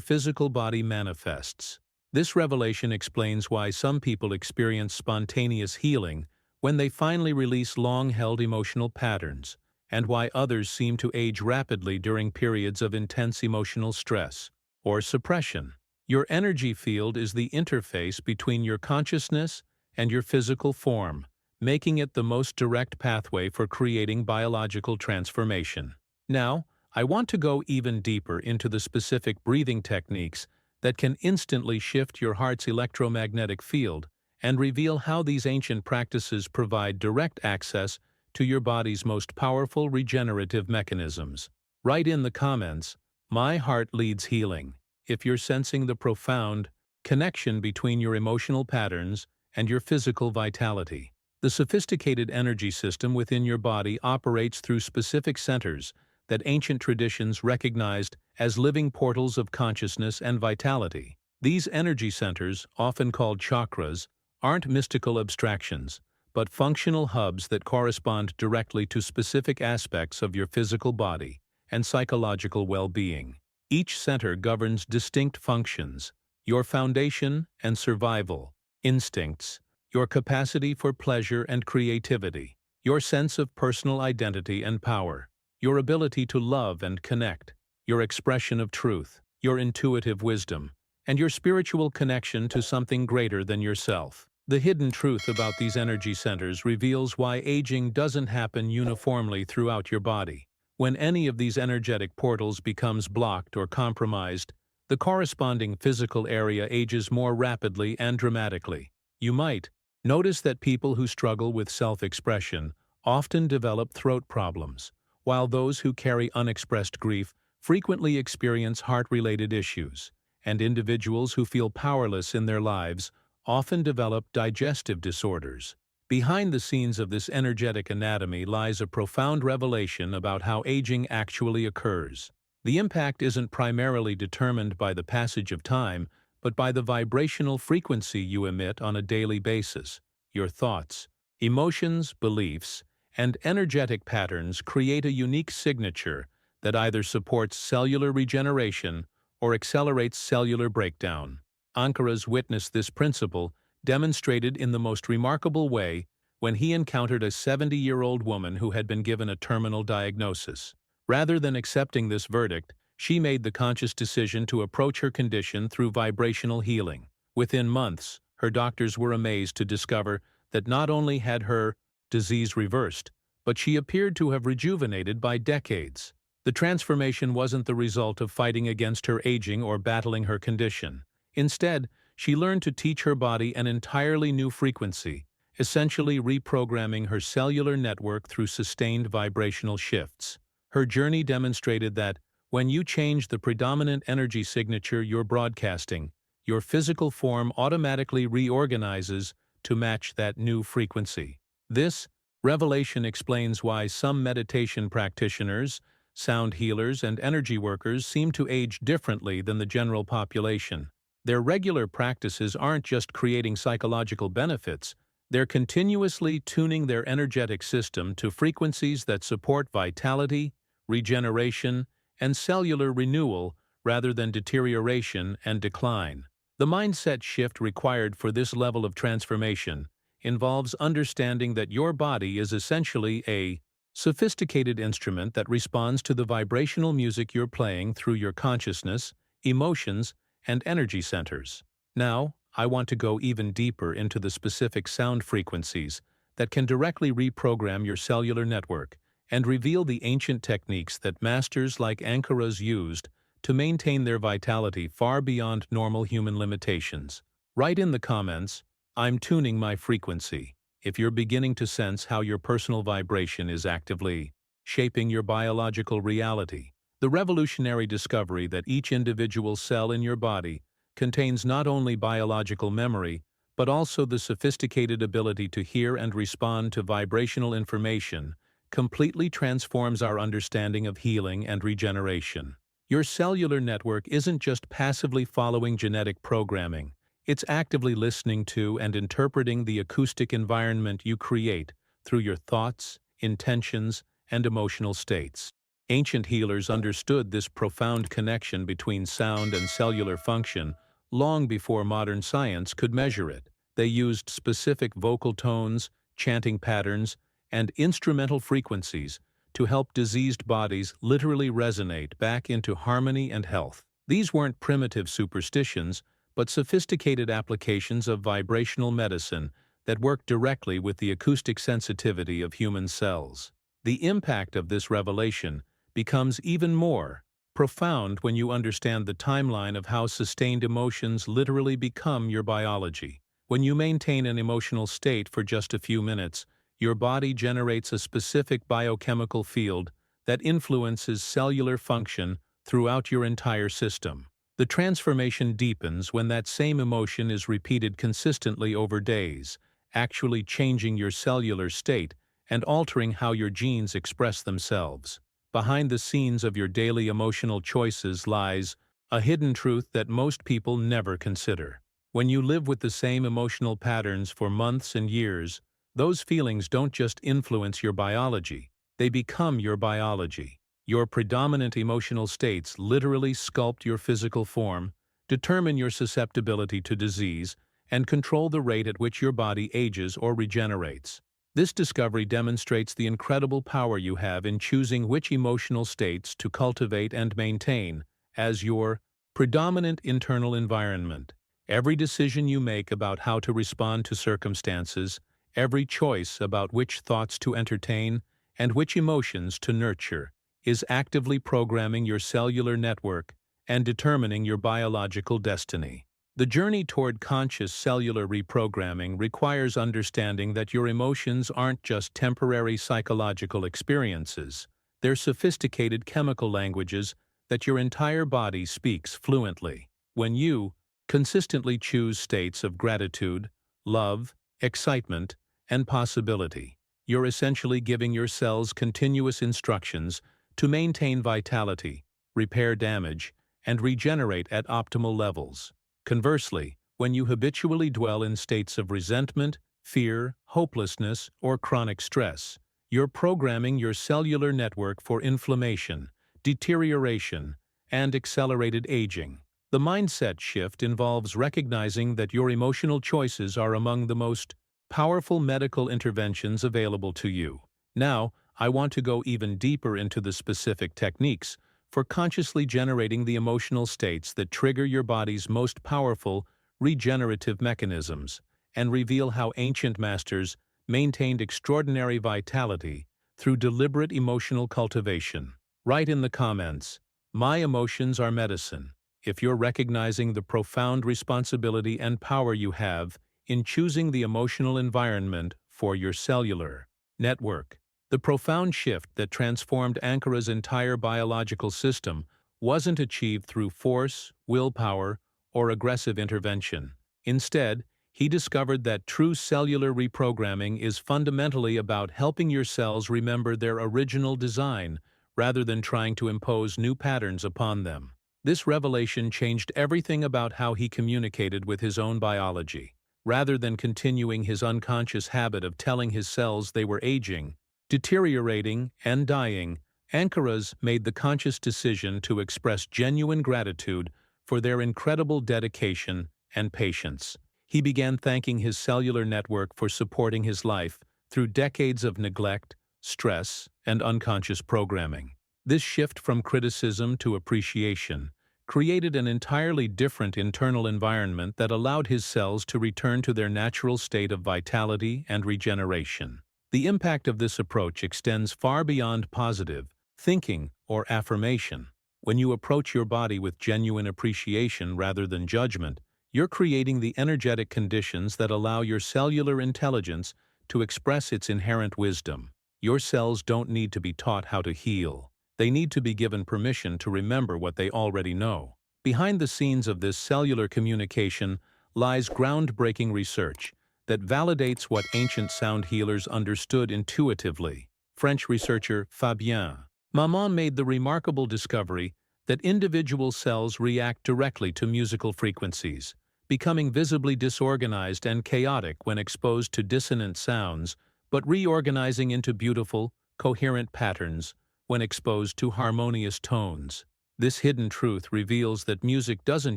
physical body manifests. This revelation explains why some people experience spontaneous healing when they finally release long-held emotional patterns, and why others seem to age rapidly during periods of intense emotional stress or suppression. Your energy field is the interface between your consciousness and your physical form, making it the most direct pathway for creating biological transformation. Now, I want to go even deeper into the specific breathing techniques that can instantly shift your heart's electromagnetic field and reveal how these ancient practices provide direct access to your body's most powerful regenerative mechanisms. Write in the comments, "My heart leads healing," if you're sensing the profound connection between your emotional patterns and your physical vitality. The sophisticated energy system within your body operates through specific centers that ancient traditions recognized as living portals of consciousness and vitality. These energy centers, often called chakras, aren't mystical abstractions, but functional hubs that correspond directly to specific aspects of your physical body and psychological well-being. Each center governs distinct functions: your foundation and survival, instincts, your capacity for pleasure and creativity, your sense of personal identity and power, your ability to love and connect, your expression of truth, your intuitive wisdom, and your spiritual connection to something greater than yourself. The hidden truth about these energy centers reveals why aging doesn't happen uniformly throughout your body. When any of these energetic portals becomes blocked or compromised, the corresponding physical area ages more rapidly and dramatically. You might notice that people who struggle with self-expression often develop throat problems, while those who carry unexpressed grief frequently experience heart-related issues, and individuals who feel powerless in their lives often develop digestive disorders. Behind the scenes of this energetic anatomy lies a profound revelation about how aging actually occurs. The impact isn't primarily determined by the passage of time, but by the vibrational frequency you emit on a daily basis. Your thoughts, emotions, beliefs, and energetic patterns create a unique signature that either supports cellular regeneration or accelerates cellular breakdown. Ankaras witnessed this principle demonstrated in the most remarkable way when he encountered a 70-year-old woman who had been given a terminal diagnosis. Rather than accepting this verdict, she made the conscious decision to approach her condition through vibrational healing. Within months, her doctors were amazed to discover that not only had her disease reversed, but she appeared to have rejuvenated by decades. The transformation wasn't the result of fighting against her aging or battling her condition. Instead, she learned to teach her body an entirely new frequency, essentially reprogramming her cellular network through sustained vibrational shifts. Her journey demonstrated that, when you change the predominant energy signature you're broadcasting, your physical form automatically reorganizes to match that new frequency. This revelation explains why some meditation practitioners, sound healers, and energy workers seem to age differently than the general population. Their regular practices aren't just creating psychological benefits, they're continuously tuning their energetic system to frequencies that support vitality, regeneration, and cellular renewal rather than deterioration and decline. The mindset shift required for this level of transformation involves understanding that your body is essentially a sophisticated instrument that responds to the vibrational music you're playing through your consciousness, emotions, and energy centers. Now, I want to go even deeper into the specific sound frequencies that can directly reprogram your cellular network and reveal the ancient techniques that masters like Ankaras used to maintain their vitality far beyond normal human limitations. Write in the comments, "I'm tuning my frequency," if you're beginning to sense how your personal vibration is actively shaping your biological reality. The revolutionary discovery that each individual cell in your body contains not only biological memory, but also the sophisticated ability to hear and respond to vibrational information completely transforms our understanding of healing and regeneration. Your cellular network isn't just passively following genetic programming, it's actively listening to and interpreting the acoustic environment you create through your thoughts, intentions, and emotional states. Ancient healers understood this profound connection between sound and cellular function long before modern science could measure it. They used specific vocal tones, chanting patterns, and instrumental frequencies to help diseased bodies literally resonate back into harmony and health. These weren't primitive superstitions, but sophisticated applications of vibrational medicine that work directly with the acoustic sensitivity of human cells. The impact of this revelation becomes even more profound when you understand the timeline of how sustained emotions literally become your biology. When you maintain an emotional state for just a few minutes, your body generates a specific biochemical field that influences cellular function throughout your entire system. The transformation deepens when that same emotion is repeated consistently over days, actually changing your cellular state and altering how your genes express themselves. Behind the scenes of your daily emotional choices lies a hidden truth that most people never consider. When you live with the same emotional patterns for months and years, those feelings don't just influence your biology, they become your biology. Your predominant emotional states literally sculpt your physical form, determine your susceptibility to disease, and control the rate at which your body ages or regenerates. This discovery demonstrates the incredible power you have in choosing which emotional states to cultivate and maintain as your predominant internal environment. Every decision you make about how to respond to circumstances, every choice about which thoughts to entertain and which emotions to nurture, is actively programming your cellular network and determining your biological destiny. The journey toward conscious cellular reprogramming requires understanding that your emotions aren't just temporary psychological experiences, they're sophisticated chemical languages that your entire body speaks fluently. When you consistently choose states of gratitude, love, excitement, and possibility, you're essentially giving your cells continuous instructions to maintain vitality, repair damage, and regenerate at optimal levels. Conversely, when you habitually dwell in states of resentment, fear, hopelessness, or chronic stress, you're programming your cellular network for inflammation, deterioration, and accelerated aging. The mindset shift involves recognizing that your emotional choices are among the most powerful medical interventions available to you. Now, I want to go even deeper into the specific techniques for consciously generating the emotional states that trigger your body's most powerful regenerative mechanisms, and reveal how ancient masters maintained extraordinary vitality through deliberate emotional cultivation. Write in the comments, "My emotions are medicine," if you're recognizing the profound responsibility and power you have in choosing the emotional environment for your cellular network. The profound shift that transformed Ankara's entire biological system wasn't achieved through force, willpower, or aggressive intervention. Instead, he discovered that true cellular reprogramming is fundamentally about helping your cells remember their original design rather than trying to impose new patterns upon them. This revelation changed everything about how he communicated with his own biology. Rather than continuing his unconscious habit of telling his cells they were aging, deteriorating, and dying, Ankaras made the conscious decision to express genuine gratitude for their incredible dedication and patience. He began thanking his cellular network for supporting his life through decades of neglect, stress, and unconscious programming. This shift from criticism to appreciation created an entirely different internal environment that allowed his cells to return to their natural state of vitality and regeneration. The impact of this approach extends far beyond positive thinking or affirmation. When you approach your body with genuine appreciation rather than judgment, you're creating the energetic conditions that allow your cellular intelligence to express its inherent wisdom. Your cells don't need to be taught how to heal. They need to be given permission to remember what they already know. Behind the scenes of this cellular communication lies groundbreaking research that validates what ancient sound healers understood intuitively. French researcher Fabien Maman made the remarkable discovery that individual cells react directly to musical frequencies, becoming visibly disorganized and chaotic when exposed to dissonant sounds, but reorganizing into beautiful, coherent patterns when exposed to harmonious tones. This hidden truth reveals that music doesn't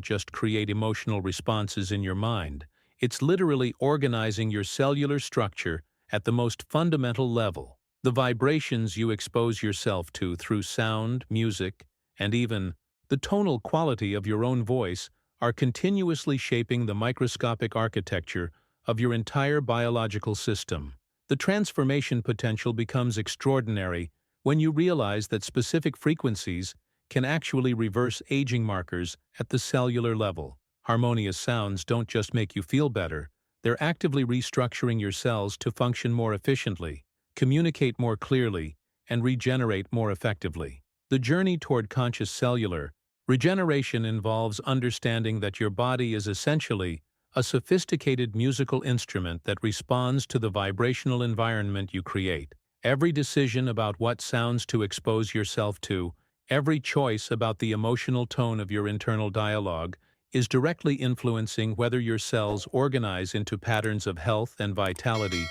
just create emotional responses in your mind, it's literally organizing your cellular structure at the most fundamental level. The vibrations you expose yourself to through sound, music, and even the tonal quality of your own voice are continuously shaping the microscopic architecture of your entire biological system. The transformation potential becomes extraordinary when you realize that specific frequencies can actually reverse aging markers at the cellular level. Harmonious sounds don't just make you feel better, they're actively restructuring your cells to function more efficiently, communicate more clearly, and regenerate more effectively. The journey toward conscious cellular regeneration involves understanding that your body is essentially a sophisticated musical instrument that responds to the vibrational environment you create. Every decision about what sounds to expose yourself to, every choice about the emotional tone of your internal dialogue, is directly influencing whether your cells organize into patterns of health and vitality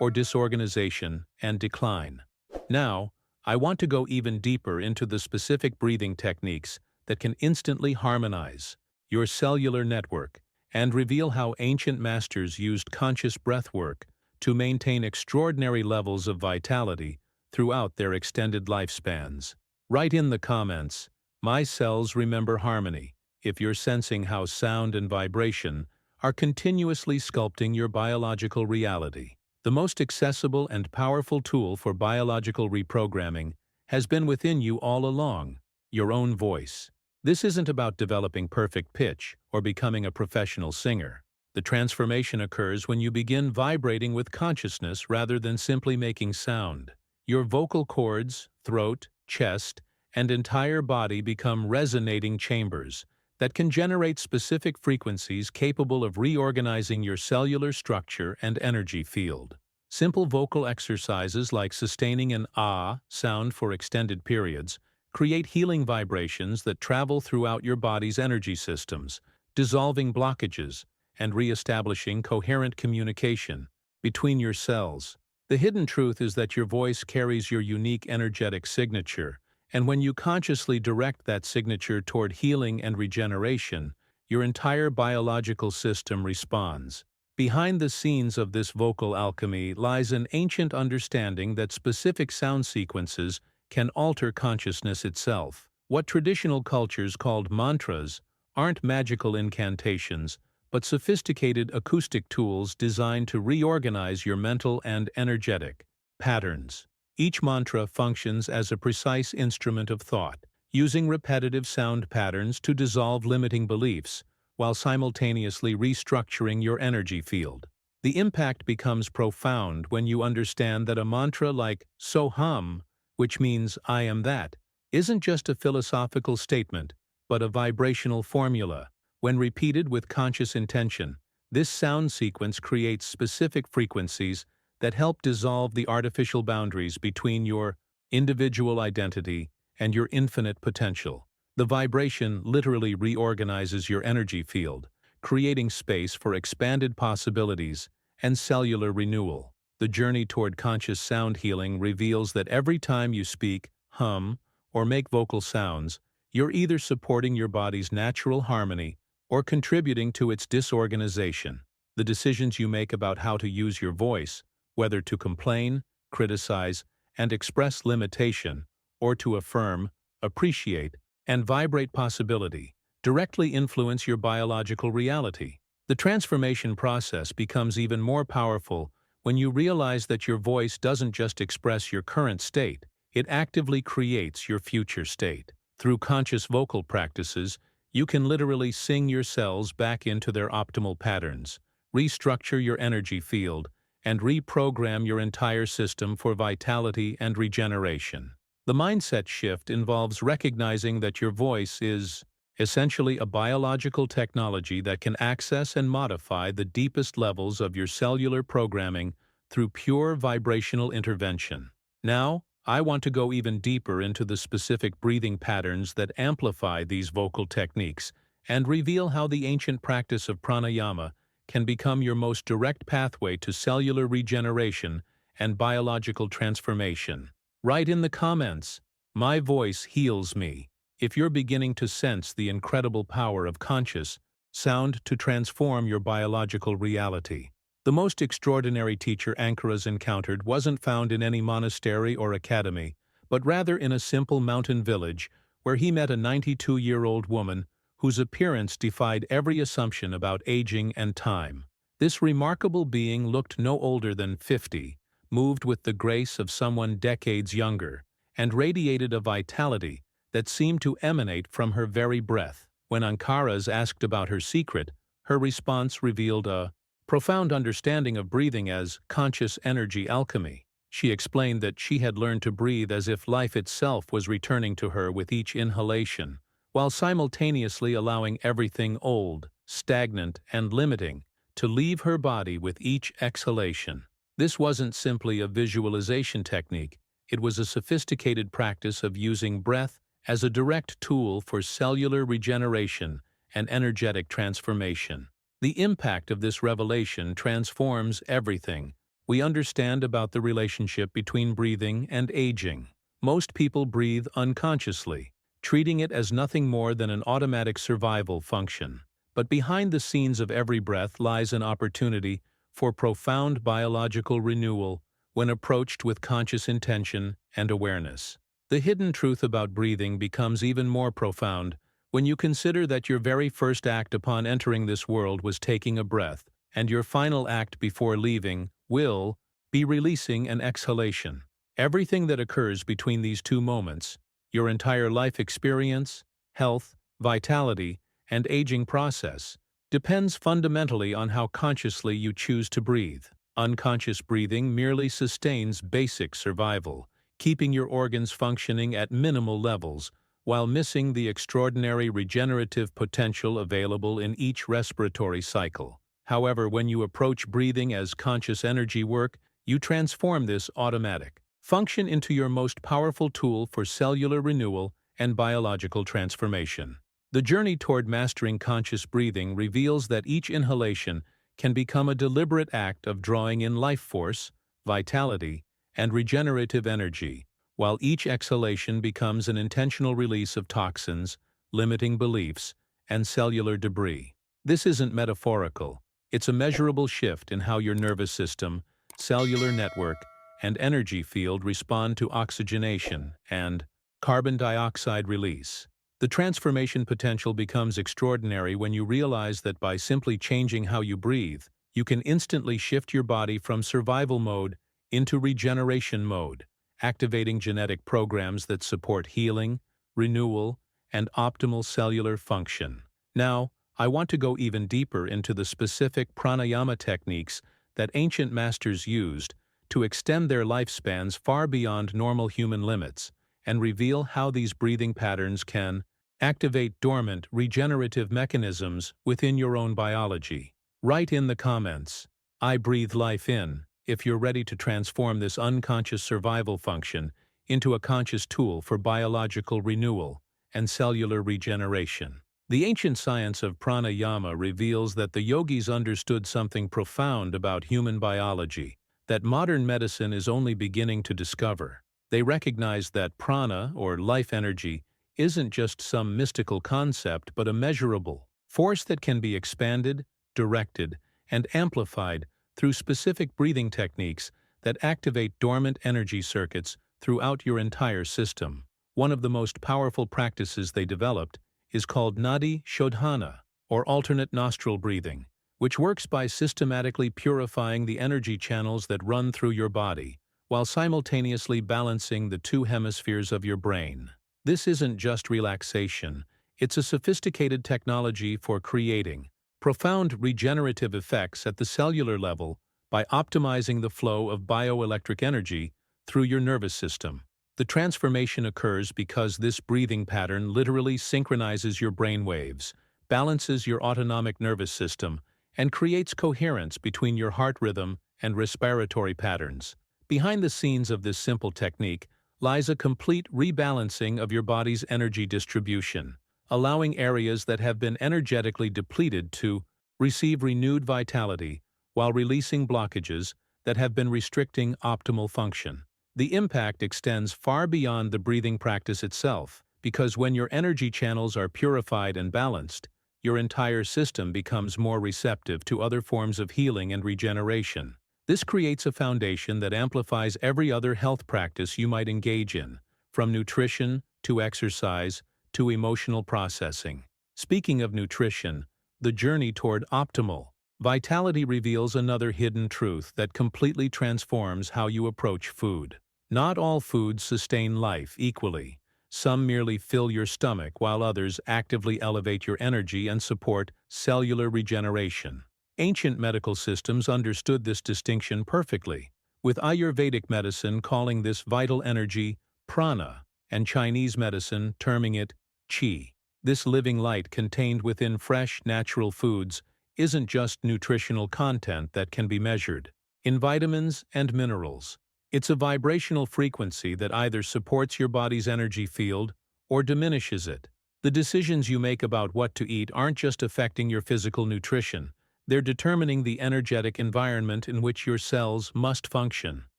or disorganization and decline. Now, I want to go even deeper into the specific breathing techniques that can instantly harmonize your cellular network and reveal how ancient masters used conscious breath work to maintain extraordinary levels of vitality throughout their extended lifespans. Write in the comments, "My cells remember harmony," if you're sensing how sound and vibration are continuously sculpting your biological reality. The most accessible and powerful tool for biological reprogramming has been within you all along, your own voice. This isn't about developing perfect pitch or becoming a professional singer. The transformation occurs when you begin vibrating with consciousness rather than simply making sound. Your vocal cords, throat, chest, and entire body become resonating chambers that can generate specific frequencies capable of reorganizing your cellular structure and energy field. Simple vocal exercises like sustaining an ah sound for extended periods create healing vibrations that travel throughout your body's energy systems, dissolving blockages and re-establishing coherent communication between your cells. The hidden truth is that your voice carries your unique energetic signature, and when you consciously direct that signature toward healing and regeneration, your entire biological system responds. Behind the scenes of this vocal alchemy lies an ancient understanding that specific sound sequences can alter consciousness itself. What traditional cultures called mantras aren't magical incantations, but sophisticated acoustic tools designed to reorganize your mental and energetic patterns. Each mantra functions as a precise instrument of thought, using repetitive sound patterns to dissolve limiting beliefs, while simultaneously restructuring your energy field. The impact becomes profound when you understand that a mantra like Soham, which means I am that, isn't just a philosophical statement, but a vibrational formula. When repeated with conscious intention, this sound sequence creates specific frequencies that help dissolve the artificial boundaries between your individual identity and your infinite potential. The vibration literally reorganizes your energy field, creating space for expanded possibilities and cellular renewal. The journey toward conscious sound healing reveals that every time you speak, hum, or make vocal sounds, you're either supporting your body's natural harmony or contributing to its disorganization. The decisions you make about how to use your voice, whether to complain, criticize, and express limitation, or to affirm, appreciate, and vibrate possibility, directly influence your biological reality. The transformation process becomes even more powerful when you realize that your voice doesn't just express your current state, it actively creates your future state. Through conscious vocal practices, you can literally sing your cells back into their optimal patterns, restructure your energy field, and reprogram your entire system for vitality and regeneration. The mindset shift involves recognizing that your voice is essentially a biological technology that can access and modify the deepest levels of your cellular programming through pure vibrational intervention. Now, I want to go even deeper into the specific breathing patterns that amplify these vocal techniques and reveal how the ancient practice of pranayama can become your most direct pathway to cellular regeneration and biological transformation. Write in the comments, "My voice heals me," if you're beginning to sense the incredible power of conscious sound to transform your biological reality. The most extraordinary teacher Ankaras encountered wasn't found in any monastery or academy, but rather in a simple mountain village where he met a 92-year-old woman whose appearance defied every assumption about aging and time. This remarkable being looked no older than 50, moved with the grace of someone decades younger, and radiated a vitality that seemed to emanate from her very breath. When Ankaras asked about her secret, her response revealed a profound understanding of breathing as conscious energy alchemy. She explained that she had learned to breathe as if life itself was returning to her with each inhalation, while simultaneously allowing everything old, stagnant, and limiting to leave her body with each exhalation. This wasn't simply a visualization technique, it was a sophisticated practice of using breath as a direct tool for cellular regeneration and energetic transformation. The impact of this revelation transforms everything we understand about the relationship between breathing and aging. Most people breathe unconsciously, treating it as nothing more than an automatic survival function. But behind the scenes of every breath lies an opportunity for profound biological renewal when approached with conscious intention and awareness. The hidden truth about breathing becomes even more profound when you consider that your very first act upon entering this world was taking a breath, and your final act before leaving will be releasing an exhalation. Everything that occurs between these two moments, your entire life experience, health, vitality, and aging process, depends fundamentally on how consciously you choose to breathe. Unconscious breathing merely sustains basic survival, keeping your organs functioning at minimal levels, while missing the extraordinary regenerative potential available in each respiratory cycle. However, when you approach breathing as conscious energy work, you transform this automatic function into your most powerful tool for cellular renewal and biological transformation. The journey toward mastering conscious breathing reveals that each inhalation can become a deliberate act of drawing in life force, vitality, and regenerative energy, while each exhalation becomes an intentional release of toxins, limiting beliefs, and cellular debris. This isn't metaphorical. It's a measurable shift in how your nervous system, cellular network, and energy field respond to oxygenation and carbon dioxide release. The transformation potential becomes extraordinary when you realize that by simply changing how you breathe, you can instantly shift your body from survival mode into regeneration mode, activating genetic programs that support healing, renewal, and optimal cellular function. Now, I want to go even deeper into the specific pranayama techniques that ancient masters used to extend their lifespans far beyond normal human limits, and reveal how these breathing patterns can activate dormant regenerative mechanisms within your own biology. Write in the comments, "I breathe life in," if you're ready to transform this unconscious survival function into a conscious tool for biological renewal and cellular regeneration. The ancient science of pranayama reveals that the yogis understood something profound about human biology that modern medicine is only beginning to discover. They recognized that prana, or life energy, isn't just some mystical concept but a measurable force that can be expanded, directed, and amplified through specific breathing techniques that activate dormant energy circuits throughout your entire system. One of the most powerful practices they developed is called nadi shodhana, or alternate nostril breathing, which works by systematically purifying the energy channels that run through your body, while simultaneously balancing the two hemispheres of your brain. This isn't just relaxation, it's a sophisticated technology for creating profound regenerative effects at the cellular level by optimizing the flow of bioelectric energy through your nervous system. The transformation occurs because this breathing pattern literally synchronizes your brain waves, balances your autonomic nervous system, and creates coherence between your heart rhythm and respiratory patterns. Behind the scenes of this simple technique lies a complete rebalancing of your body's energy distribution, allowing areas that have been energetically depleted to receive renewed vitality while releasing blockages that have been restricting optimal function. The impact extends far beyond the breathing practice itself, because when your energy channels are purified and balanced, your entire system becomes more receptive to other forms of healing and regeneration. This creates a foundation that amplifies every other health practice you might engage in, from nutrition to exercise to emotional processing. Speaking of nutrition, the journey toward optimal vitality reveals another hidden truth that completely transforms how you approach food. Not all foods sustain life equally. Some merely fill your stomach, while others actively elevate your energy and support cellular regeneration. Ancient medical systems understood this distinction perfectly, with Ayurvedic medicine calling this vital energy prana, and Chinese medicine terming it qi. This living light contained within fresh, natural foods isn't just nutritional content that can be measured in vitamins and minerals. It's a vibrational frequency that either supports your body's energy field or diminishes it. The decisions you make about what to eat aren't just affecting your physical nutrition, they're determining the energetic environment in which your cells must function.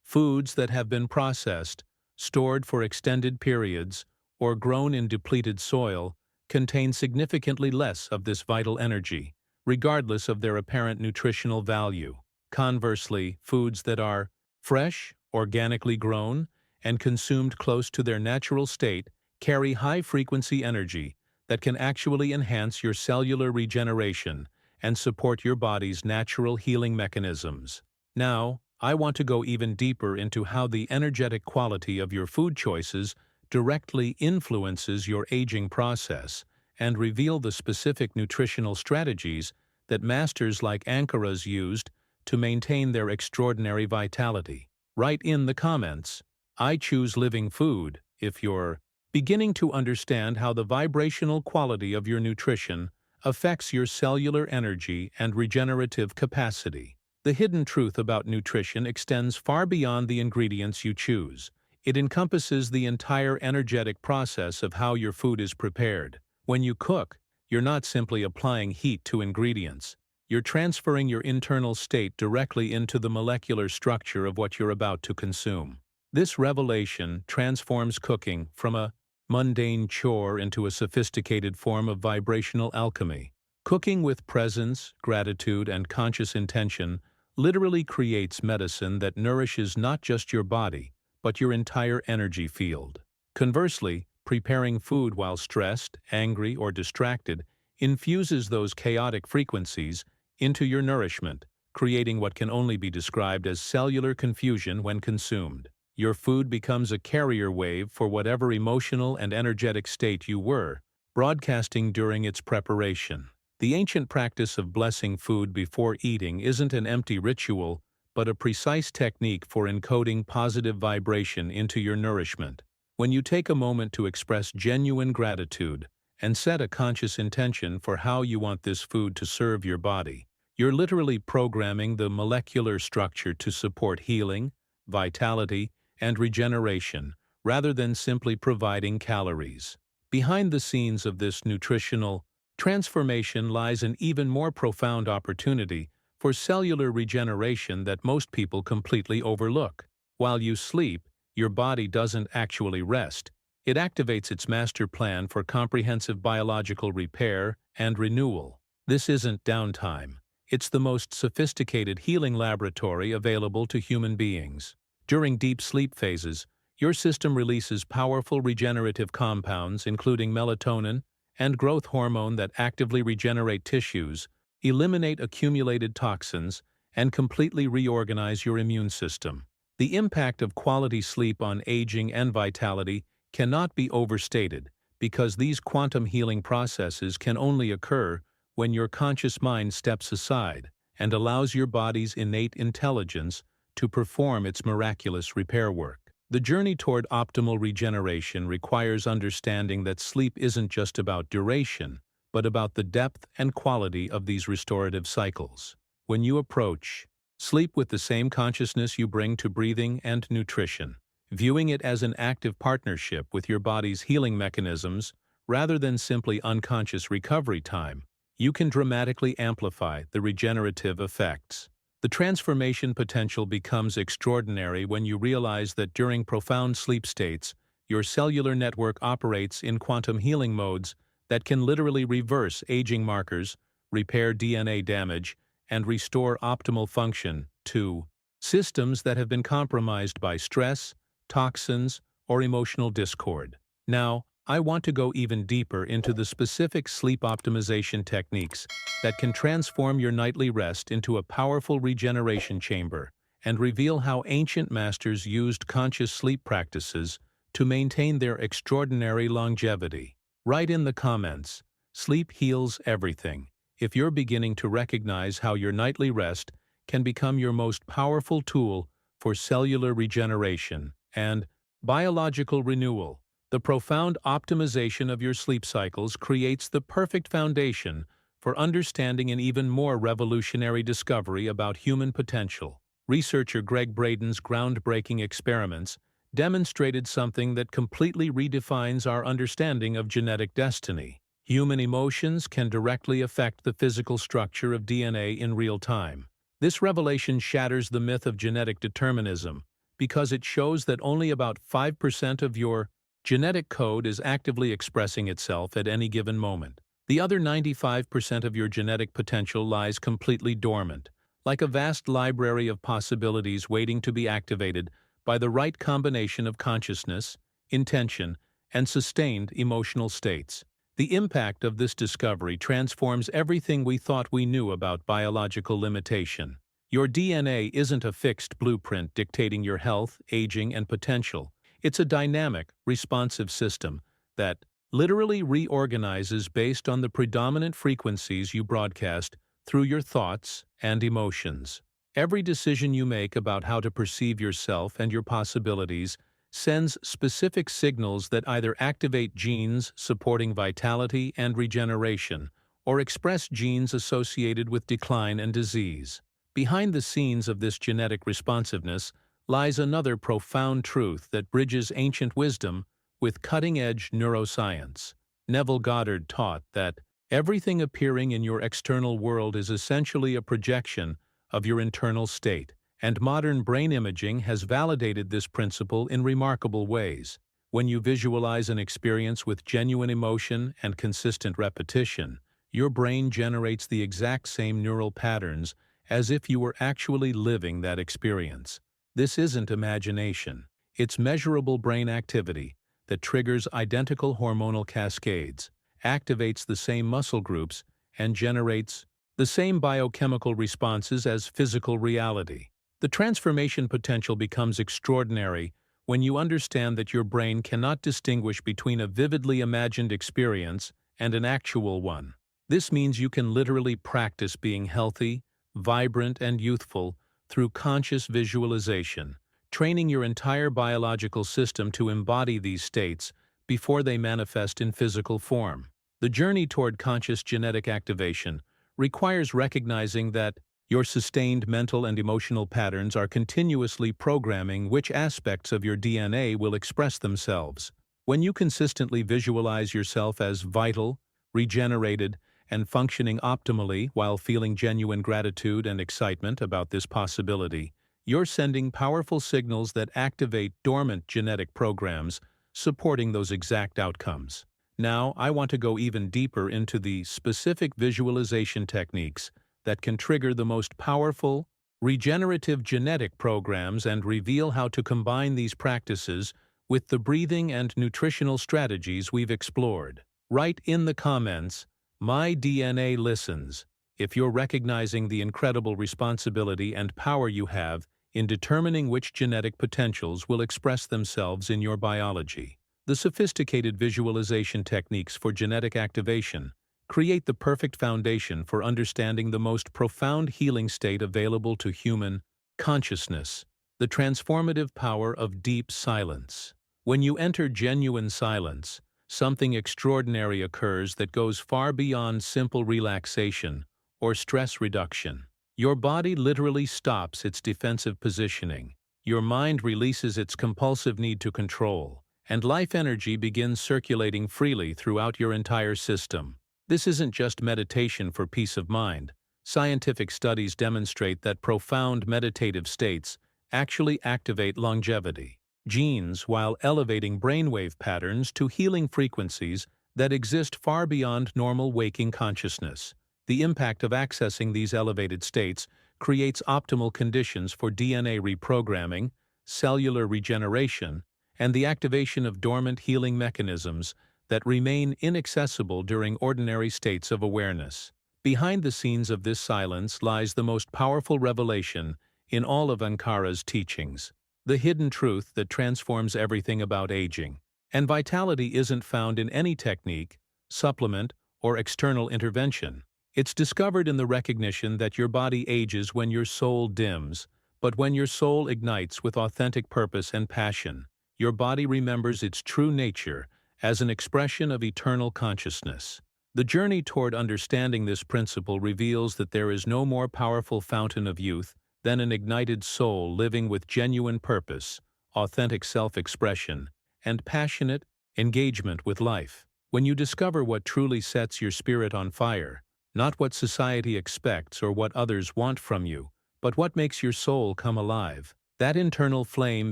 Foods that have been processed, stored for extended periods, or grown in depleted soil contain significantly less of this vital energy, regardless of their apparent nutritional value. Conversely, foods that are fresh, organically grown, and consumed close to their natural state carry high-frequency energy that can actually enhance your cellular regeneration and support your body's natural healing mechanisms. Now, I want to go even deeper into how the energetic quality of your food choices directly influences your aging process and reveal the specific nutritional strategies that masters like Ankaras used to maintain their extraordinary vitality. Write in the comments, "I choose living food," if you're beginning to understand how the vibrational quality of your nutrition affects your cellular energy and regenerative capacity. The hidden truth about nutrition extends far beyond the ingredients you choose. It encompasses the entire energetic process of how your food is prepared. When you cook, you're not simply applying heat to ingredients. You're transferring your internal state directly into the molecular structure of what you're about to consume. This revelation transforms cooking from a mundane chore into a sophisticated form of vibrational alchemy. Cooking with presence, gratitude, and conscious intention literally creates medicine that nourishes not just your body, but your entire energy field. Conversely, preparing food while stressed, angry, or distracted infuses those chaotic frequencies into your nourishment, creating what can only be described as cellular confusion when consumed. Your food becomes a carrier wave for whatever emotional and energetic state you were, broadcasting during its preparation. The ancient practice of blessing food before eating isn't an empty ritual, but a precise technique for encoding positive vibration into your nourishment. When you take a moment to express genuine gratitude and set a conscious intention for how you want this food to serve your body, you're literally programming the molecular structure to support healing, vitality, and regeneration, rather than simply providing calories. Behind the scenes of this nutritional transformation lies an even more profound opportunity for cellular regeneration that most people completely overlook. While you sleep, your body doesn't actually rest. It activates its master plan for comprehensive biological repair and renewal. This isn't downtime. It's the most sophisticated healing laboratory available to human beings. During deep sleep phases, your system releases powerful regenerative compounds, including melatonin and growth hormone, that actively regenerate tissues, eliminate accumulated toxins, and completely reorganize your immune system. The impact of quality sleep on aging and vitality cannot be overstated, because these quantum healing processes can only occur when your conscious mind steps aside and allows your body's innate intelligence to perform its miraculous repair work. The journey toward optimal regeneration requires understanding that sleep isn't just about duration, but about the depth and quality of these restorative cycles. When you approach sleep with the same consciousness you bring to breathing and nutrition, viewing it as an active partnership with your body's healing mechanisms rather than simply unconscious recovery time, you can dramatically amplify the regenerative effects. The transformation potential becomes extraordinary when you realize that during profound sleep states, your cellular network operates in quantum healing modes that can literally reverse aging markers, repair DNA damage, and restore optimal function to systems that have been compromised by stress, toxins, or emotional discord. Now, I want to go even deeper into the specific sleep optimization techniques that can transform your nightly rest into a powerful regeneration chamber, and reveal how ancient masters used conscious sleep practices to maintain their extraordinary longevity. Write in the comments, "Sleep heals everything," if you're beginning to recognize how your nightly rest can become your most powerful tool for cellular regeneration and biological renewal. The profound optimization of your sleep cycles creates the perfect foundation for understanding an even more revolutionary discovery about human potential. Researcher Greg Braden's groundbreaking experiments demonstrated something that completely redefines our understanding of genetic destiny. Human emotions can directly affect the physical structure of DNA in real time. This revelation shatters the myth of genetic determinism, because it shows that only about 5% of your genetic code is actively expressing itself at any given moment. The other 95% of your genetic potential lies completely dormant, like a vast library of possibilities waiting to be activated by the right combination of consciousness, intention, and sustained emotional states. The impact of this discovery transforms everything we thought we knew about biological limitation. Your DNA isn't a fixed blueprint dictating your health, aging, and potential. It's a dynamic, responsive system that literally reorganizes based on the predominant frequencies you broadcast through your thoughts and emotions. Every decision you make about how to perceive yourself and your possibilities sends specific signals that either activate genes supporting vitality and regeneration or express genes associated with decline and disease. Behind the scenes of this genetic responsiveness lies another profound truth that bridges ancient wisdom with cutting-edge neuroscience. Neville Goddard taught that everything appearing in your external world is essentially a projection of your internal state, and modern brain imaging has validated this principle in remarkable ways. When you visualize an experience with genuine emotion and consistent repetition, your brain generates the exact same neural patterns as if you were actually living that experience. This isn't imagination. It's measurable brain activity that triggers identical hormonal cascades, activates the same muscle groups, and generates the same biochemical responses as physical reality. The transformation potential becomes extraordinary when you understand that your brain cannot distinguish between a vividly imagined experience and an actual one. This means you can literally practice being healthy, vibrant, and youthful through conscious visualization, training your entire biological system to embody these states before they manifest in physical form. The journey toward conscious genetic activation requires recognizing that your sustained mental and emotional patterns are continuously programming which aspects of your DNA will express themselves. When you consistently visualize yourself as vital, regenerated, and functioning optimally while feeling genuine gratitude and excitement about this possibility, you're sending powerful signals that activate dormant genetic programs supporting those exact outcomes. Now, I want to go even deeper into the specific visualization techniques that can trigger the most powerful, regenerative genetic programs and reveal how to combine these practices with the breathing and nutritional strategies we've explored. Write in the comments, "My DNA listens," if you're recognizing the incredible responsibility and power you have in determining which genetic potentials will express themselves in your biology. The sophisticated visualization techniques for genetic activation create the perfect foundation for understanding the most profound healing state available to human consciousness, the transformative power of deep silence. When you enter genuine silence, something extraordinary occurs that goes far beyond simple relaxation or stress reduction. Your body literally stops its defensive positioning, your mind releases its compulsive need to control, and life energy begins circulating freely throughout your entire system. This isn't just meditation for peace of mind. Scientific studies demonstrate that profound meditative states actually activate longevity genes while elevating brainwave patterns to healing frequencies that exist far beyond normal waking consciousness. The impact of accessing these elevated states creates optimal conditions for DNA reprogramming, cellular regeneration, and the activation of dormant healing mechanisms that remain inaccessible during ordinary states of awareness. Behind the scenes of this silence lies the most powerful revelation in all of Ankara's teachings, the hidden truth that transforms everything about aging. And vitality isn't found in any technique, supplement, or external intervention. It's discovered in the recognition that your body ages when your soul dims, but when your soul ignites with authentic purpose and passion, your body remembers its true nature as an expression of eternal consciousness. The journey toward understanding this principle reveals that there is no more powerful fountain of youth than an ignited soul living with genuine purpose, authentic self-expression, and passionate engagement with life. When you discover what truly sets your spirit on fire, not what society expects or what others want from you, but what makes your soul come alive, that internal flame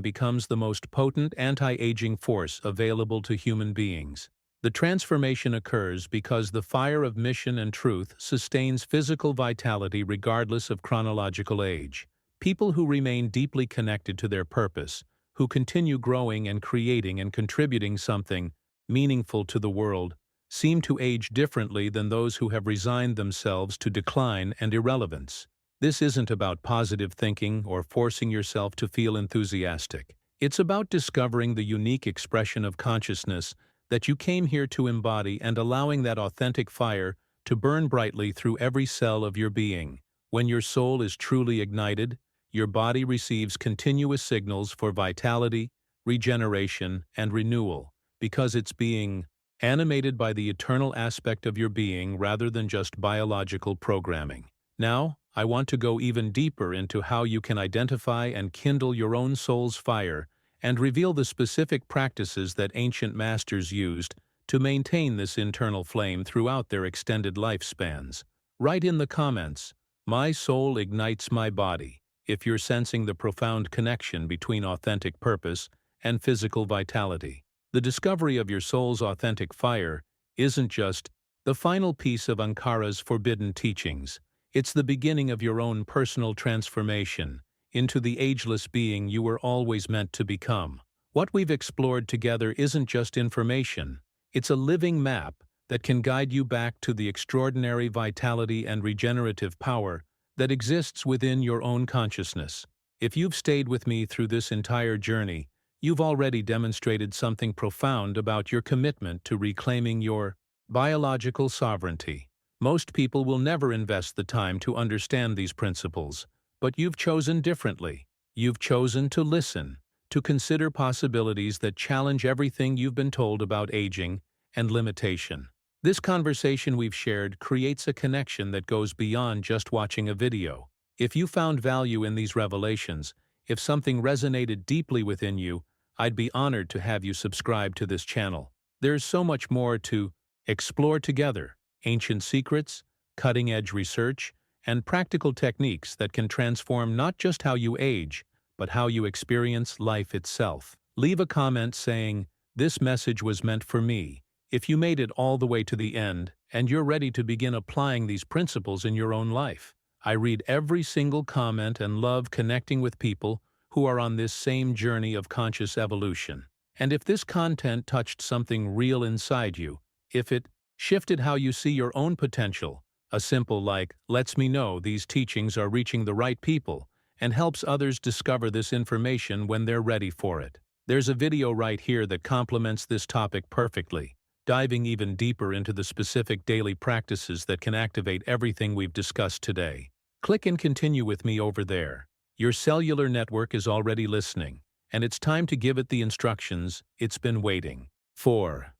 becomes the most potent anti-aging force available to human beings. The transformation occurs because the fire of mission and truth sustains physical vitality regardless of chronological age. People who remain deeply connected to their purpose, who continue growing and creating and contributing something meaningful to the world, seem to age differently than those who have resigned themselves to decline and irrelevance. This isn't about positive thinking or forcing yourself to feel enthusiastic. It's about discovering the unique expression of consciousness that you came here to embody and allowing that authentic fire to burn brightly through every cell of your being. When your soul is truly ignited, your body receives continuous signals for vitality, regeneration, and renewal, because it's being animated by the eternal aspect of your being rather than just biological programming. Now, I want to go even deeper into how you can identify and kindle your own soul's fire and reveal the specific practices that ancient masters used to maintain this internal flame throughout their extended lifespans. Write in the comments, "My soul ignites my body," if you're sensing the profound connection between authentic purpose and physical vitality. The discovery of your soul's authentic fire isn't just the final piece of Ankara's forbidden teachings. It's the beginning of your own personal transformation into the ageless being you were always meant to become. What we've explored together isn't just information, it's a living map that can guide you back to the extraordinary vitality and regenerative power that exists within your own consciousness. If you've stayed with me through this entire journey, you've already demonstrated something profound about your commitment to reclaiming your biological sovereignty. Most people will never invest the time to understand these principles, but you've chosen differently. You've chosen to listen, to consider possibilities that challenge everything you've been told about aging and limitation. This conversation we've shared creates a connection that goes beyond just watching a video. If you found value in these revelations, if something resonated deeply within you, I'd be honored to have you subscribe to this channel. There's so much more to explore together: ancient secrets, cutting-edge research, and practical techniques that can transform not just how you age, but how you experience life itself. Leave a comment saying, "This message was meant for me," if you made it all the way to the end and you're ready to begin applying these principles in your own life. I read every single comment and love connecting with people who are on this same journey of conscious evolution. And if this content touched something real inside you, if it shifted how you see your own potential, a simple like lets me know these teachings are reaching the right people and helps others discover this information when they're ready for it. There's a video right here that complements this topic perfectly, diving even deeper into the specific daily practices that can activate everything we've discussed today. Click and continue with me over there. Your cellular network is already listening, and it's time to give it the instructions it's been waiting for.